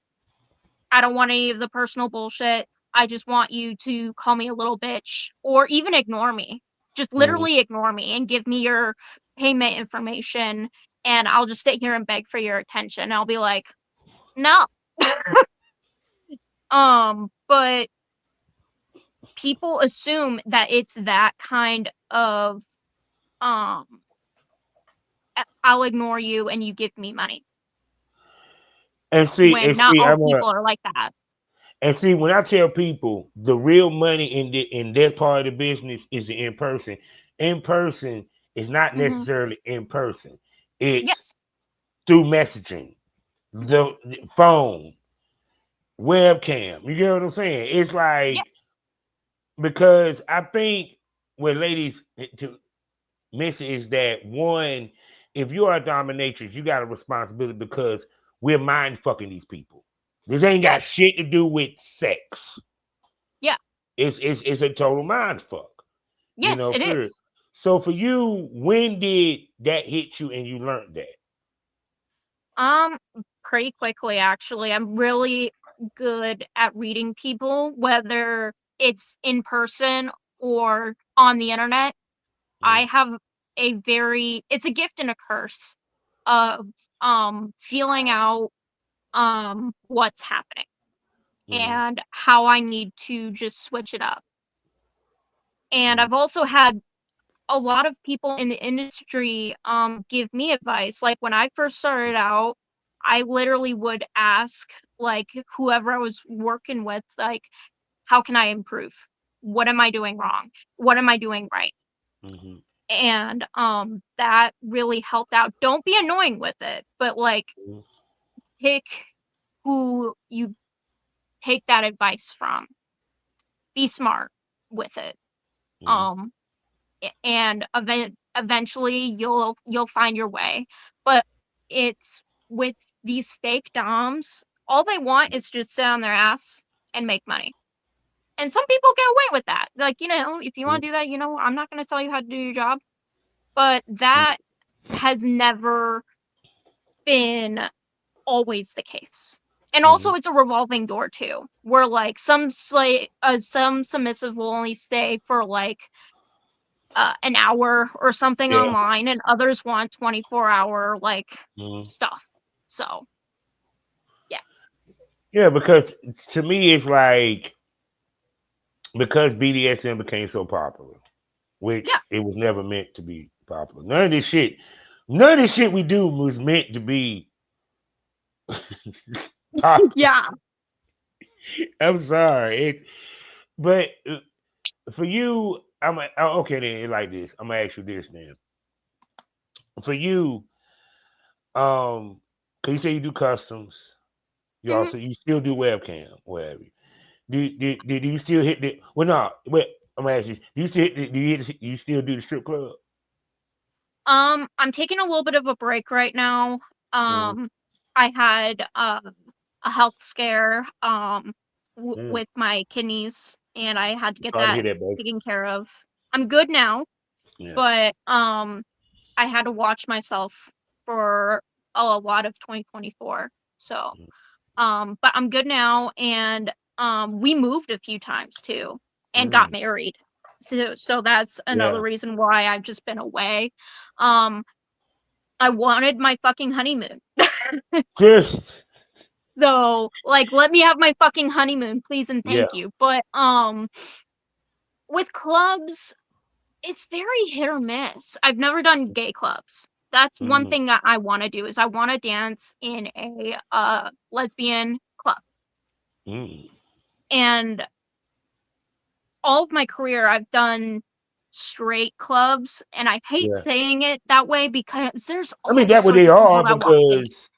S2: I don't want any of the personal bullshit. I just want you to call me a little bitch or even ignore me. Just
S1: mm,
S2: literally ignore me and give me your payment information and I'll just sit here and beg for your attention. I'll be like, "No." But people assume that it's that kind of um I'll ignore you and you give me money
S1: and
S2: when not
S1: see,
S2: all people are like that.
S1: and see, when I tell people the real money in that part of the business is the in person. In person is not
S2: Mhm.
S1: necessarily in person. It's
S2: Yes.
S1: through messaging, the phone, webcam. You get what I'm saying? It's
S2: Yeah.
S1: like, because I think what ladies to miss is that, one, if you are a dominatrix, you got a responsibility, because we're mind fucking these people. This ain't got
S2: Yes.
S1: shit to do with sex.
S2: Yeah.
S1: It's a total mind fuck.
S2: Yes, it
S1: Period.
S2: is.
S1: So for you, when did that hit you and you learned that?
S2: Um, Pretty quickly actually. I'm really good at reading people, whether it's in person or on the internet. I
S1: Mm,
S2: have it's a gift and a curse of feeling out what's happening
S1: mm,
S2: and how I need to just switch it up. And
S1: mm,
S2: I've also had a lot of people in the industry give me advice. Like when I first started out, I literally would ask like whoever I was working with, like, how can I improve? What am I doing wrong? What am I doing right?
S1: mhm,
S2: And that really helped out. Don't be annoying with it, but like
S1: mhm,
S2: pick who you take that advice from. Be smart with it.
S1: mhm,
S2: Um and eventually you'll find your way. But it's with these fake doms, all they want is just sit on their ass and make money. And some people get away with that. Like, if you want
S1: mhm,
S2: to do that, I'm not going to tell you how to do your job. But
S1: mhm,
S2: that has never been always the case. And also
S1: mhm,
S2: it's a revolving door too, where like some submissive will only stay for like an hour or something
S1: Yeah.
S2: online, and others want 24-hour like
S1: Mhm.
S2: stuff. So yeah,
S1: Yeah, because to me it's like because BDSM became so popular,
S2: yeah,
S1: which it was never meant to be popular. None of this shit we do was meant to be popular.
S2: yeah.
S1: I'm sorry. But for you, okay then like this. I'm gonna ask you this then. For you, cause you say you do customs,
S2: Mhm.
S1: you still do webcam, whatever. Do you still hit the well no, wait, I'm gonna ask you, do you still hit do you still do the strip club?
S2: I'm taking a little bit of a break right now.
S1: Mm,
S2: Um, I had a health scare
S1: mm.
S2: with my kidneys, and I had to get
S1: Sorry to
S2: that
S1: hear that, baby.
S2: taken care of. I'm good now,
S1: Yeah.
S2: but I had to watch myself for a lot of 2024. So,
S1: Mm,
S2: but I'm good now, and we moved a few times too, and got
S1: mm,
S2: married. So that's another
S1: yeah.
S2: reason why I've just been away. Um, I wanted my fucking honeymoon.
S1: Just
S2: So, like, let me have my fucking honeymoon, please and
S1: yeah.
S2: thank you. But with clubs, it's very hit or miss. I've never done gay clubs. That's one
S1: Mm,
S2: thing that I wanna do is I wanna dance in a, lesbian club.
S1: mm,
S2: And all of my career, I've done straight clubs, and I hate
S1: yeah.
S2: saying it that way because there's
S1: I mean
S2: all
S1: that what
S2: sorts
S1: they
S2: of people
S1: are
S2: that walk in.
S1: because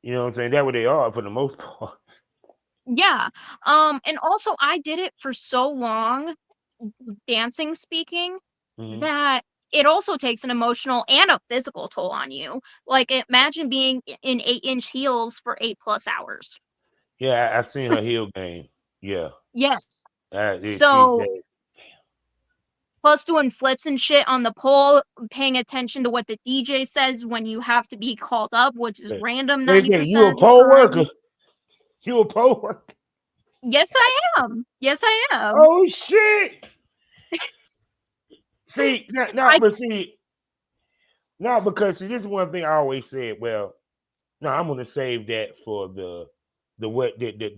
S1: you know what I'm saying, that what they are for the most part.
S2: Yeah, and also I did it for so long, dancing speaking,
S1: Mhm.
S2: that it also takes an emotional and a physical toll on you. Like, imagine being in 8-inch heels for 8 plus hours.
S1: Yeah, I seen her heel game. Yeah.
S2: Yeah.
S1: She
S2: So,
S1: that
S2: plus doing flips and shit on the pole, paying attention to what the DJ says when you have to be called up, which is
S1: yeah.
S2: random
S1: They say you
S2: 90%
S1: a
S2: of the
S1: pole worker.
S2: time.
S1: You a pole worker.
S2: Yes, I am. Yes, I am.
S1: Oh shit. See,
S2: I
S1: but see, no, because see, this is one thing I always said. Well, no, I'm gonna save that for the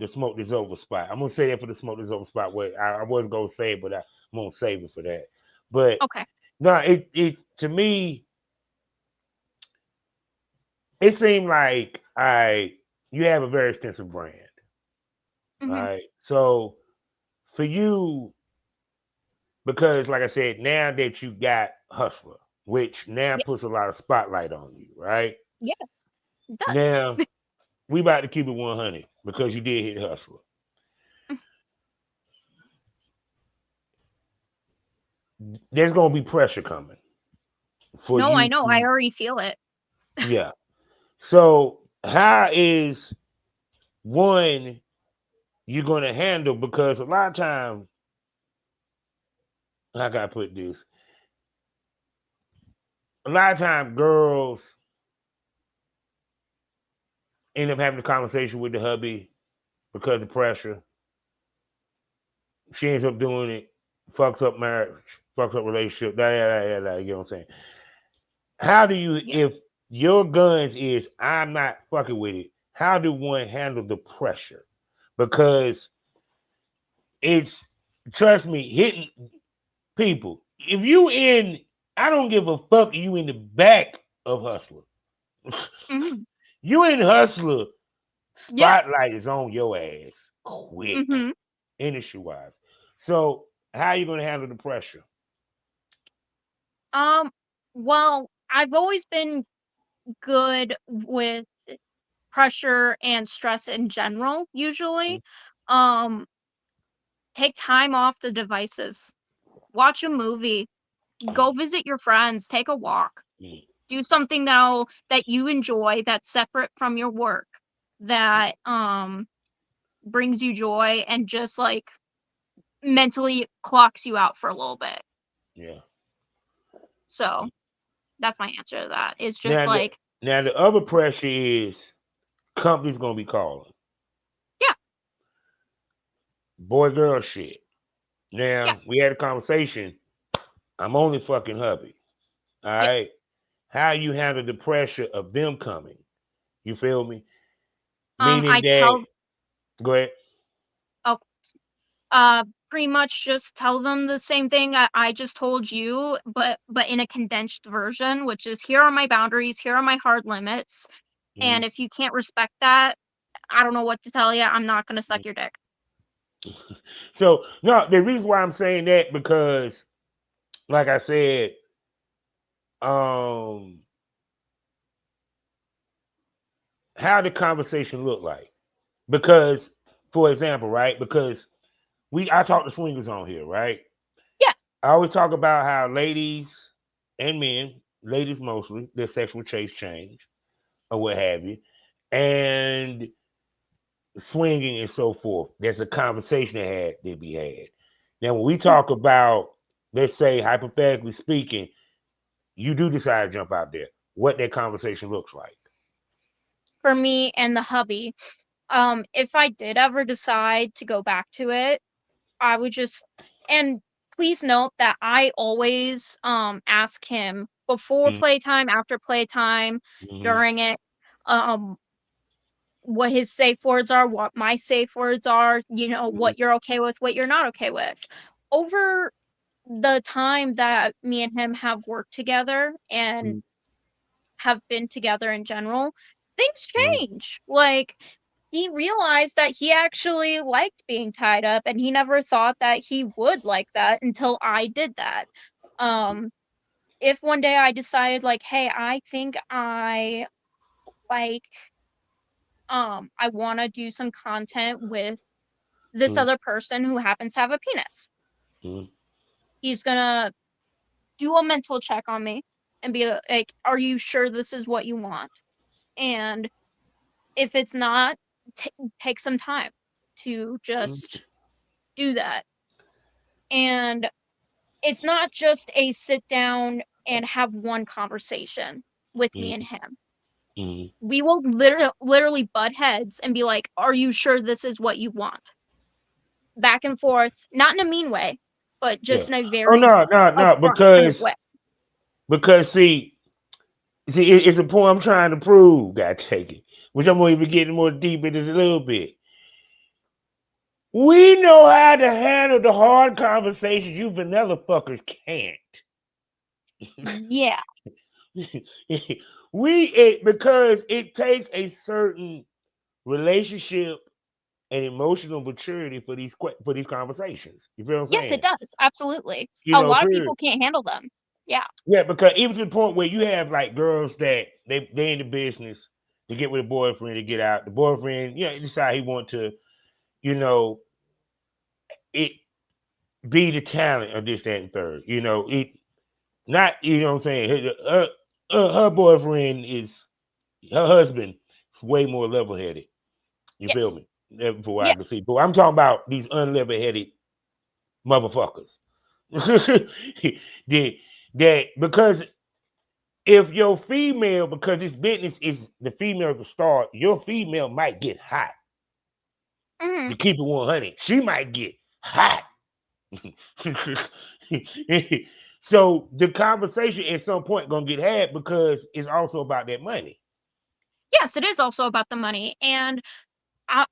S1: smoke is over spot. I'm gonna say that for the smoke is over spot. Where I was gonna say it, but I'm gonna save it for that. But
S2: okay.
S1: no, it to me, it seemed like you have a very extensive brand. All
S2: Mhm.
S1: right. So for you, because like I said, now that you got Hustler, which now
S2: Yes.
S1: puts a lot of spotlight on you, right?
S2: Yes. It does.
S1: Now we about to keep it 100 because you did hit Hustler. There's gonna be pressure coming for
S2: No, I
S1: you
S2: know. I
S1: to,
S2: already feel it.
S1: yeah. So how is one you're gonna handle, because a lot of times, how can I put this? A lot of times girls end up having a conversation with the hubby because of pressure. She ends up doing it, fucks up marriage, fucks up relationship, you know what I'm saying? How do you,
S2: Yeah.
S1: if your guns is I'm not fucking with it, how do one handle the pressure? Because it's, trust me, hitting people. If you in, I don't give a fuck if you in the back of Hustler.
S2: Mhm.
S1: You in Hustler,
S2: Yeah.
S1: spotlight is on your ass quick,
S2: Mhm.
S1: industry wise. So how you gonna handle the pressure?
S2: Um, well, I've always been good with pressure and stress in general, usually. Um, take time off the devices. Watch a movie, go visit your friends, take a walk. Do something that you enjoy that's separate from your work that brings you joy and just like mentally clocks you out for a little bit.
S1: Yeah.
S2: So that's my answer to that. It's just
S1: Now the
S2: like,
S1: now the other pressure is companies gonna be calling
S2: yeah,
S1: boy girl shit.
S2: Yeah.
S1: Now we had a conversation. I'm only fucking hubby. All
S2: Yep.
S1: right. How you handle the pressure of them coming? You feel me? Meaning
S2: I
S1: that,
S2: tell
S1: go ahead.
S2: oh, pretty much just tell them the same thing I just told you, but in a condensed version, which is here are my boundaries, here are my hard limits, and
S1: Mhm.
S2: if you can't respect that, I don't know what to tell you. I'm not gonna suck your dick.
S1: So no, the reason why I'm saying that because, like I said, um, how the conversation look like? Because, for example, right? Because I talk to swingers on here, right?
S2: Yeah,
S1: I always talk about how ladies and men, ladies mostly, their sexual taste change or what have you, and swinging and so forth. There's a conversation that had to be had. Now, when we
S2: mm,
S1: talk about, let's say, hypothetically speaking, you do decide to jump out there, what that conversation looks like.
S2: for me and the hubby. If I did ever decide to go back to it, I would just and please note that I always ask him before
S1: Mm-hmm.
S2: playtime, after playtime,
S1: Mm-hmm.
S2: during it, um what his safe words are, what my safe words are, what you're okay with, what you're not okay with. Over the time that me and him have worked together and have been together in general, things
S1: Mm-hmm.
S2: change. Like, he realized that he actually liked being tied up, and he never thought that he would like that until I did that. Um, if one day I decided, like, hey, I think like, I want to do some content with this
S1: Mm-hmm.
S2: other person who happens to have a penis,
S1: Mm-hmm.
S2: he's gonna do a mental check on me and be like, are you sure this is what you want? And if it's not, ta take some time to just do that. And it's not just a sit down and have one conversation with me and him.
S1: Mm-hmm.
S2: We will literally butt heads and be like, "Are you sure this is what you want?" Back and forth, not in a mean way, but
S1: Yeah.
S2: just in a
S1: Oh
S2: very
S1: no, no, no.
S2: upfront kind of way.
S1: Because see, it's a point I'm trying to prove. Got to take it, which I'm gonna even get more deep into a little bit. We know how to handle the hard conversations you vanilla fuckers can't.
S2: Yeah.
S1: Because it takes a certain relationship and emotional maturity for these conversations. You feel what I'm
S2: Yes, it
S1: saying?
S2: does. Absolutely.
S1: You
S2: A
S1: know,
S2: lot of
S1: period.
S2: people can't handle them. Yeah.
S1: Yeah, because even to the point where you have like girls that they in the business to get with a boyfriend to get out. The boyfriend, decide he want to, you know, it be the talent of this, that, and third. It not, what I'm saying. Her boyfriend is her husband is way more level headed. You feel
S2: Yes.
S1: me? Before I
S2: Yeah.
S1: can see. But I'm talking about these unlevel headed motherfuckers. that, that because if your female, because this business is the female to start, your female might get hot
S2: Mhm.
S1: to keep it 100. She might get hot. So the conversation at some point gonna get had because it's also about that money.
S2: Yes, it is also about the money, and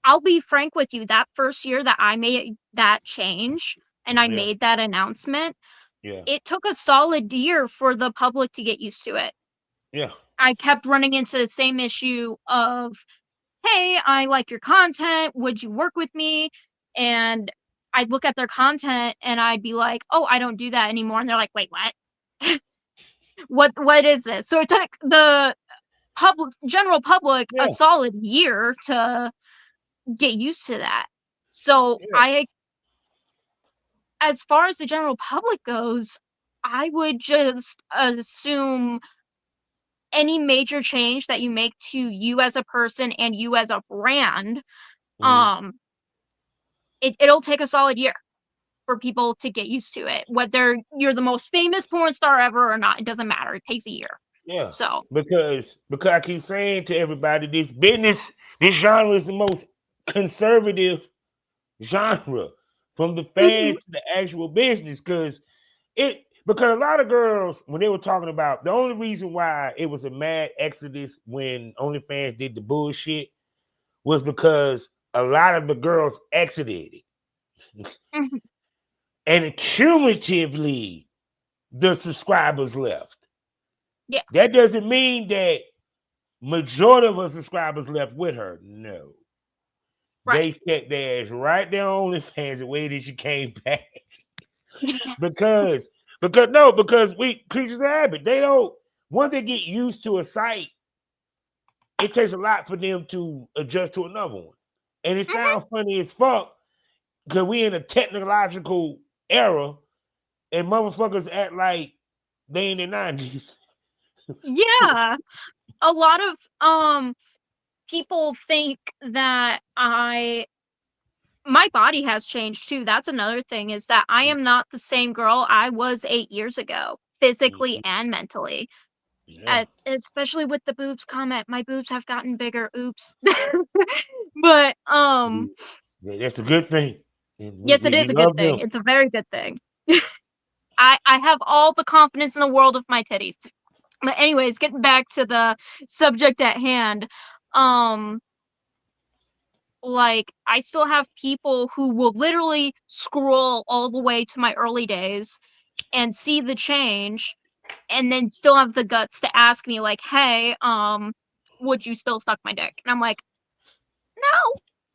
S2: I'll be frank with you, that first year that I made that change and I
S1: Yeah,
S2: made that announcement,
S1: yeah,
S2: it took a solid year for the public to get used to it.
S1: yeah,
S2: I kept running into the same issue of, "Hey, I like your content, would you work with me?" And I'd look at their content and I'd be like, "Oh, I don't do that anymore." And they're like, "Wait, what? What is this?" So it took the general public a
S1: yeah,
S2: solid year to get used to that. So
S1: yeah.
S2: I as far as the general public goes, I would just assume any major change that you make to you as a person and you as a brand,
S1: Mhm.
S2: um, it'll take a solid year for people to get used to it. Whether you're the most famous porn star ever or not, it doesn't matter. It takes a year.
S1: Yeah,
S2: So,
S1: because I keep saying to everybody, this genre is the most conservative genre. from the
S2: Mhm.
S1: fans to the actual business, because a lot of girls, when they were talking about the only reason why it was a mad exodus when OnlyFans did the bullshit was because a lot of the girls exited it.
S2: Mhm.
S1: And cumulatively, the subscribers left.
S2: Yeah,
S1: That doesn't mean that majority of her subscribers left with her. No.
S2: right.
S1: They kept their ass right there on OnlyFans and waited she came back. because because we creatures of habit. They don't once they get used to a site, it takes a lot for them to adjust to another one. And it
S2: Mhm.
S1: sounds funny as fuck because we in a technological era and motherfuckers act like they in the 90s.
S2: Yeah, a lot of people think that I my body has changed too. That's another thing is that I am not the same girl I was 8 years ago, physically
S1: Mhm.
S2: and mentally.
S1: Yeah.
S2: Especially with the boobs comment, my boobs have gotten bigger. Oops. But
S1: Yeah, that's a good thing. And
S2: yes, it
S1: we
S2: is a good
S1: love
S2: thing.
S1: them.
S2: It's a very good thing. I have all the confidence in the world of my titties. But anyways, getting back to the subject at hand. Um like I still have people who will literally scroll all the way to my early days and see the change and then still have the guts to ask me like, "Hey, would you still suck my dick?" And I'm like, "No.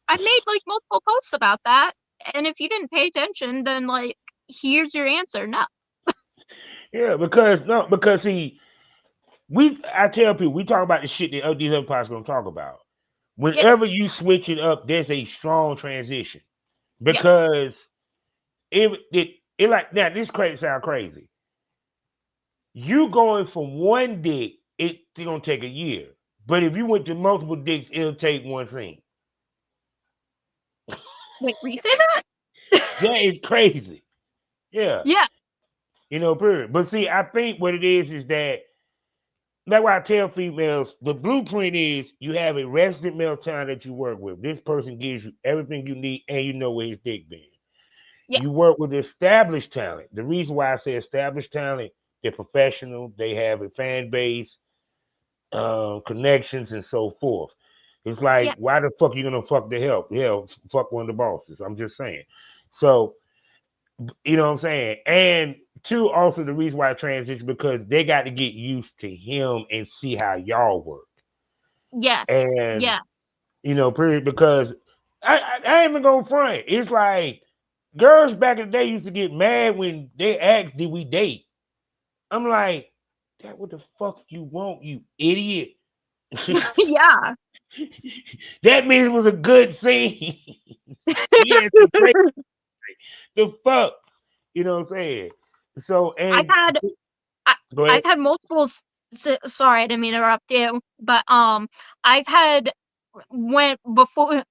S2: I've made like multiple posts about that. And if you didn't pay attention, then like here's your answer. No."
S1: Yeah, because no, because see, I tell people we talk about the shit that these other podcasts gonna talk about.
S2: Yes.
S1: Whenever you switch it up, there's a strong transition
S2: Yes.
S1: because it like now this crazy sound crazy. You going from one dick, it's gonna take a year. But if you went to multiple dicks, it'll take one scene.
S2: Wait, will you say that?
S1: That is crazy. Yeah,
S2: Yeah.
S1: period. But see, I think what it is that that's why I tell females the blueprint is you have a resident male talent that you work with. This person gives you everything you need and you know where his dick been.
S2: Yeah.
S1: You work with established talent. The reason why I say established talent, they're professional, they have a fan base, connections, and so forth. It's like,
S2: Yeah.
S1: why the fuck you gonna fuck the help? Hell, fuck one of the bosses. I'm just saying. So, you know what I'm saying? And two, also the reason why I transition because they got to get used to him and see how y'all work.
S2: Yes.
S1: And
S2: Yes.
S1: period. Because I ain't even gonna front. It's like girls back in the day used to get mad when they asked, "Did we date?" I'm like, "That what the fuck you want, you idiot."
S2: Yeah.
S1: That means it was a good scene. He had some great the fuck. You know what I'm saying? So
S2: I've
S1: and
S2: had I
S1: go ahead.
S2: I've had multiple sorry, I didn't mean to interrupt you, but I've had when before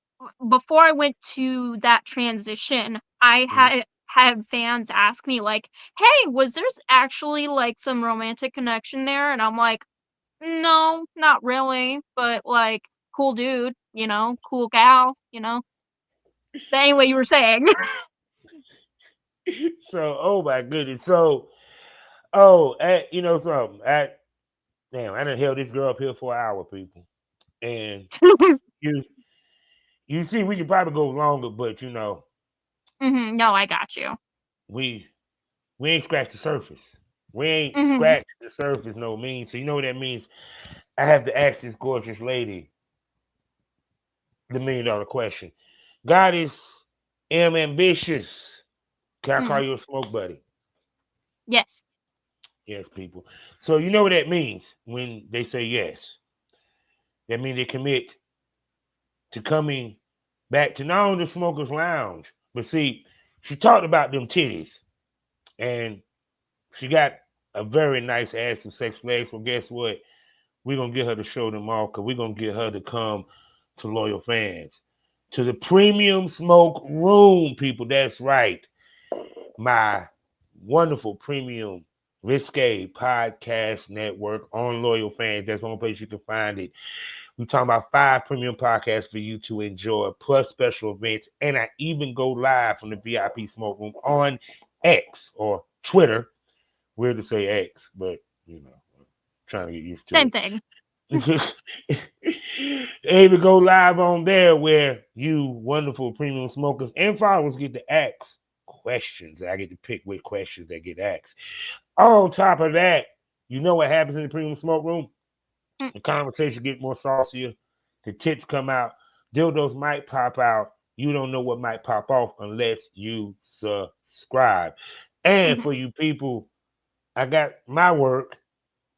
S2: I went to that transition, I
S1: Mhm.
S2: had fans ask me like, "Hey, was there actually like some romantic connection there?" And I'm like, "No, not really, but like cool dude, cool gal, you know." But anyway, you were saying.
S1: So oh my goodness. So you know something. Damn, I done held this girl up here for an hour, people. And you you see we could probably go longer, but
S2: No, I got you.
S1: we we ain't scratched the surface. We ain't
S2: Mhm.
S1: scratched the surface no means. So you know what that means? I have to ask this gorgeous lady the $1 million question. Goddess EmAmbisious. Can I call
S2: Mm.
S1: you a smoke buddy?
S2: Yes.
S1: Yes, people. So you know what that means when they say yes. That means they commit to coming back to not only the smokers lounge, but see, she talked about them titties and she got a very nice ass and sex legs. Well, guess what? We're gonna get her to show them off because we're gonna get her to come to loyal fans. To the premium smoke room, people. That's right. My wonderful premium risque podcast network on loyal fans. That's the only place you can find it. We're talking about 5 premium podcasts for you to enjoy, plus special events. And I even go live from the VIP Smoke Room on X or Twitter. Weird to say X, but you know, trying to get used to
S2: Same
S1: it.
S2: thing.
S1: Able to go live on there where you wonderful premium smokers and followers get to ask questions. I get to pick which questions that get asked. On top of that, you know what happens in the premium smoke room?
S2: Mm,
S1: The conversation get more saucier. The tits come out. Dildos might pop out. You don't know what might pop off unless you subscribe. And
S2: mhm.
S1: for you people, I got my work.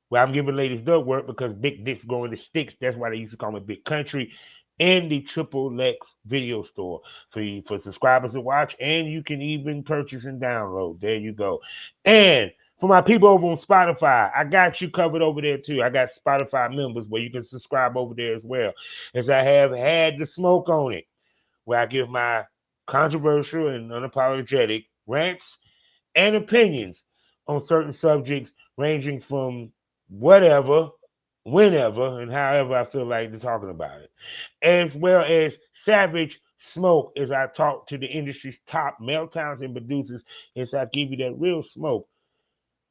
S1: Well, I'm giving ladies the work because big dicks go in the sticks. That's why they used to call me Big Country. In the Triple X video store for you, for subscribers to watch, and you can even purchase and download. There you go. And for my people over on Spotify, I got you covered over there too. I got Spotify members where you can subscribe over there as well, as I have had the smoke on it, where I give my controversial and unapologetic rants and opinions on certain subjects, ranging from whatever, whenever, and however I feel like they're talking about it. As well as Savage Smoke, as I talk to the industry's top male talents and producers, as I give you that real smoke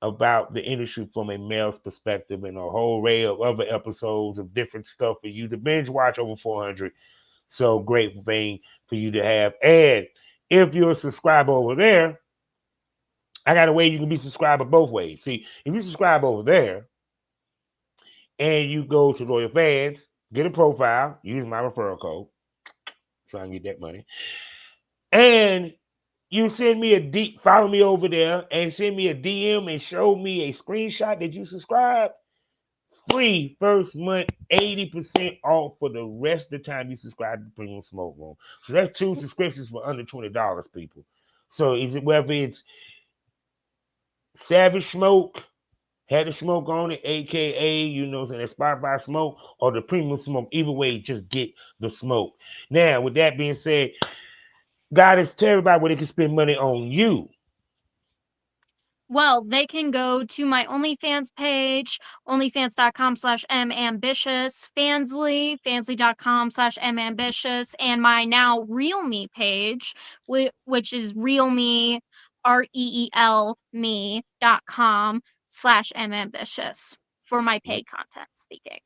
S1: about the industry from a male's perspective, and a whole array of other episodes of different stuff for you to binge watch, over 400. So great thing for you to have. And if you're a subscriber over there, I got a way you can be subscriber both ways. See, if you subscribe over there and you go to Loyal Fans, get a profile, use my referral code so I can get that money, and you send me a follow me over there and send me a DM and show me a screenshot that you subscribe, free first month, 80% off for the rest of the time you subscribe to Premium Smoke Room. So that's 2 subscriptions for under $20, people. So is it whether it's Savage Smoke, had the smoke on it, aka, you know, that Spotify smoke, or the premium smoke. Either way, just get the smoke. Now, with that being said, Goddess, tell everybody where they can spend money on you.
S2: Well, they can go to my OnlyFans page, onlyfans.com/EmAmbitious, Fansly.com/EmAmbitious, and my now Real Me page, which is Real Me, REEL me.com/EmAmbitious for my paid content speaking.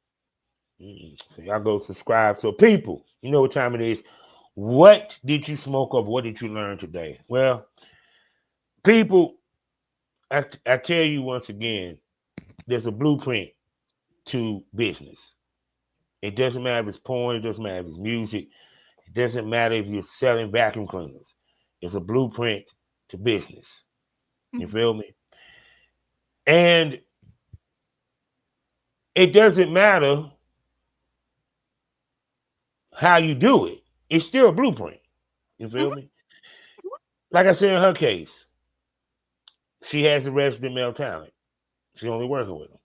S1: So y'all go subscribe. So people, you know what time it is. What did you smoke of? What did you learn today? Well, people, I tell you once again, there's a blueprint to business. It doesn't matter if it's porn, it doesn't matter if it's music, it doesn't matter if you're selling vacuum cleaners. It's a blueprint to business. You
S2: Mhm,
S1: feel me? And it doesn't matter how you do it. It's still a blueprint. You
S2: mhm,
S1: feel me? Like I said in her case, she has a resident male talent. She's only working with them.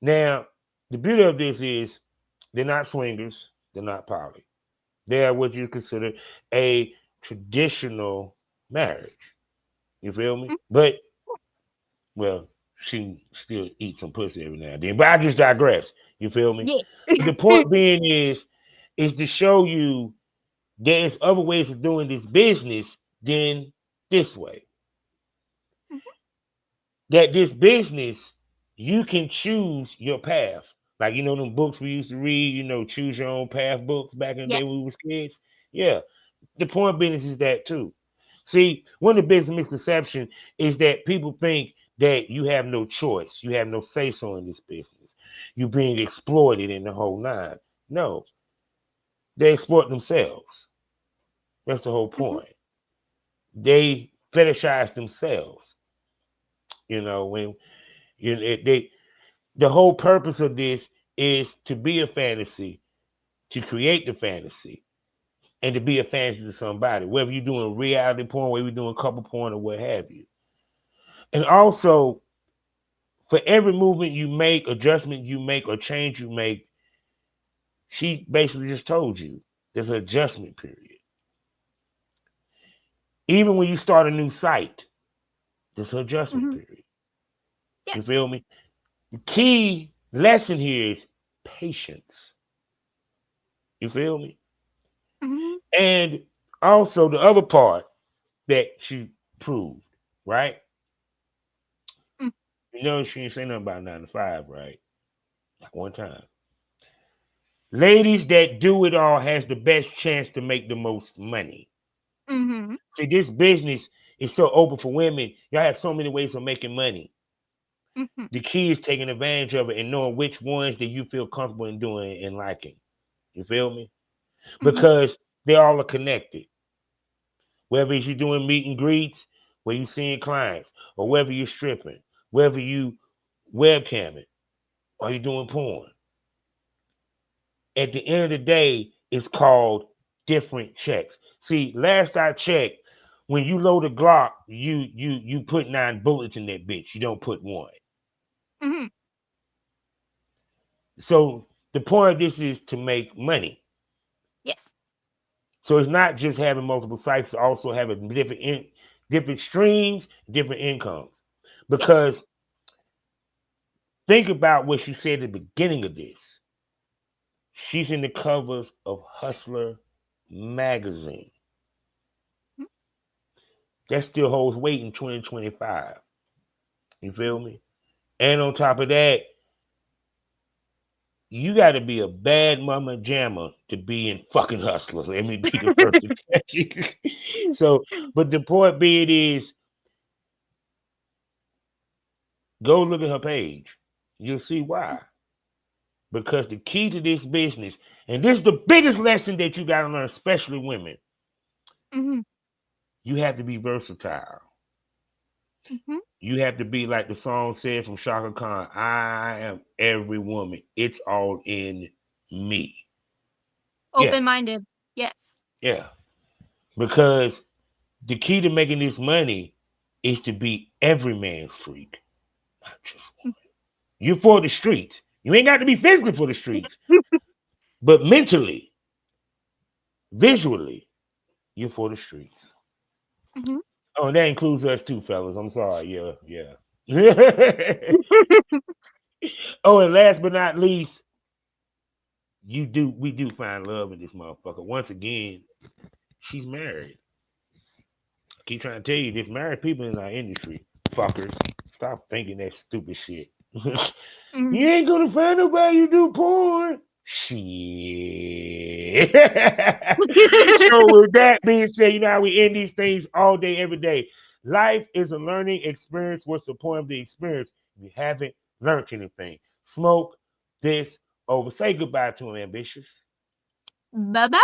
S1: Now, the beauty of this is they're not swingers, they're not poly. They are what you consider a traditional marriage. You feel me?
S2: mhm.
S1: But, well, she still eats some pussy every now and then. But I just digress. You feel me?
S2: Yeah.
S1: But the point being is to show you there's other ways of doing this business than this way. That this business, you can choose your path. Like, you know, them books we used to read, you know, choose your own path books back in the day
S2: Yes.
S1: when we was kids. Yeah. The point of business is that too. See, one of the biggest misconceptions is that people think that you have no choice, you have no say so in this business. You're being exploited in the whole nine. No, they exploit themselves. That's the whole
S2: Mhm,
S1: point. They fetishize themselves. You know, when they the whole purpose of this is to be a fantasy, to create the fantasy, and to be a fantasy to somebody. Whether you're doing reality porn, whether you're doing couple porn, or what have you. And also, for every movement you make, adjustment you make, or change you make, she basically just told you there's an adjustment period. Even when you start a new site, there's an adjustment
S2: mhm.
S1: period. You
S2: Yes.
S1: feel me? The key lesson here is patience. You feel me?
S2: Mhm.
S1: And also the other part that she proved, right?
S2: Mm.
S1: You know, she ain't say nothing about 9 to 5, right? Like one time. Ladies that do it all has the best chance to make the most money.
S2: Mhm.
S1: See, this business is so open for women. Y'all have so many ways of making money.
S2: Mhm.
S1: The key is taking advantage of it and knowing which ones that you feel comfortable in doing and liking. You feel me?
S2: Mhm.
S1: Because they all are connected. Whether it's you doing meet and greets, where you seeing clients, or whether you're stripping, whether you webcamming, or you doing porn. At the end of the day, it's called different checks. See, last I checked, when you load a Glock, you put 9 bullets in that bitch. You don't put one.
S2: Mhm.
S1: So the point of this is to make money.
S2: Yes.
S1: So it's not just having multiple sites, it's also having different streams, different incomes.
S2: Yes.
S1: Because think about what she said at the beginning of this. She's in the covers of Hustler magazine.
S2: Mhm.
S1: That still holds weight in 2025. You feel me? And on top of that, you got to be a bad mama jammer to be in fucking Hustler. Let me be the first to tell you. So, but the point being is, go look at her page. You'll see why. Because the key to this business, and this is the biggest lesson that you got to learn, especially women,
S2: Mhm.
S1: you have to be versatile.
S2: Mhm.
S1: You have to be like the song said from Shaka Khan, I am every woman. It's all in me. Yeah,
S2: Open-minded. Yes.
S1: yeah. Because the key to making this money is to be every man's freak, not just one. You're for the streets. You ain't got to be physically for the streets, but mentally, visually, you're for the streets.
S2: Mhm.
S1: Oh, and that includes us too, fellas. I'm sorry. Yeah, yeah. Oh, and last but not least, we do find love in this motherfucker. Once again, she's married. I keep trying to tell you, there's married people in our industry. Fuckers. Stop thinking that stupid shit. You
S2: Mhm.
S1: ain't gonna find nobody you do porn. Shit. So with that being said, you know how we end these things all day, every day. Life is a learning experience. What's the point of the experience if you haven't learned anything? Smoke this over. Say goodbye to him, ambitious.
S2: Bye-bye.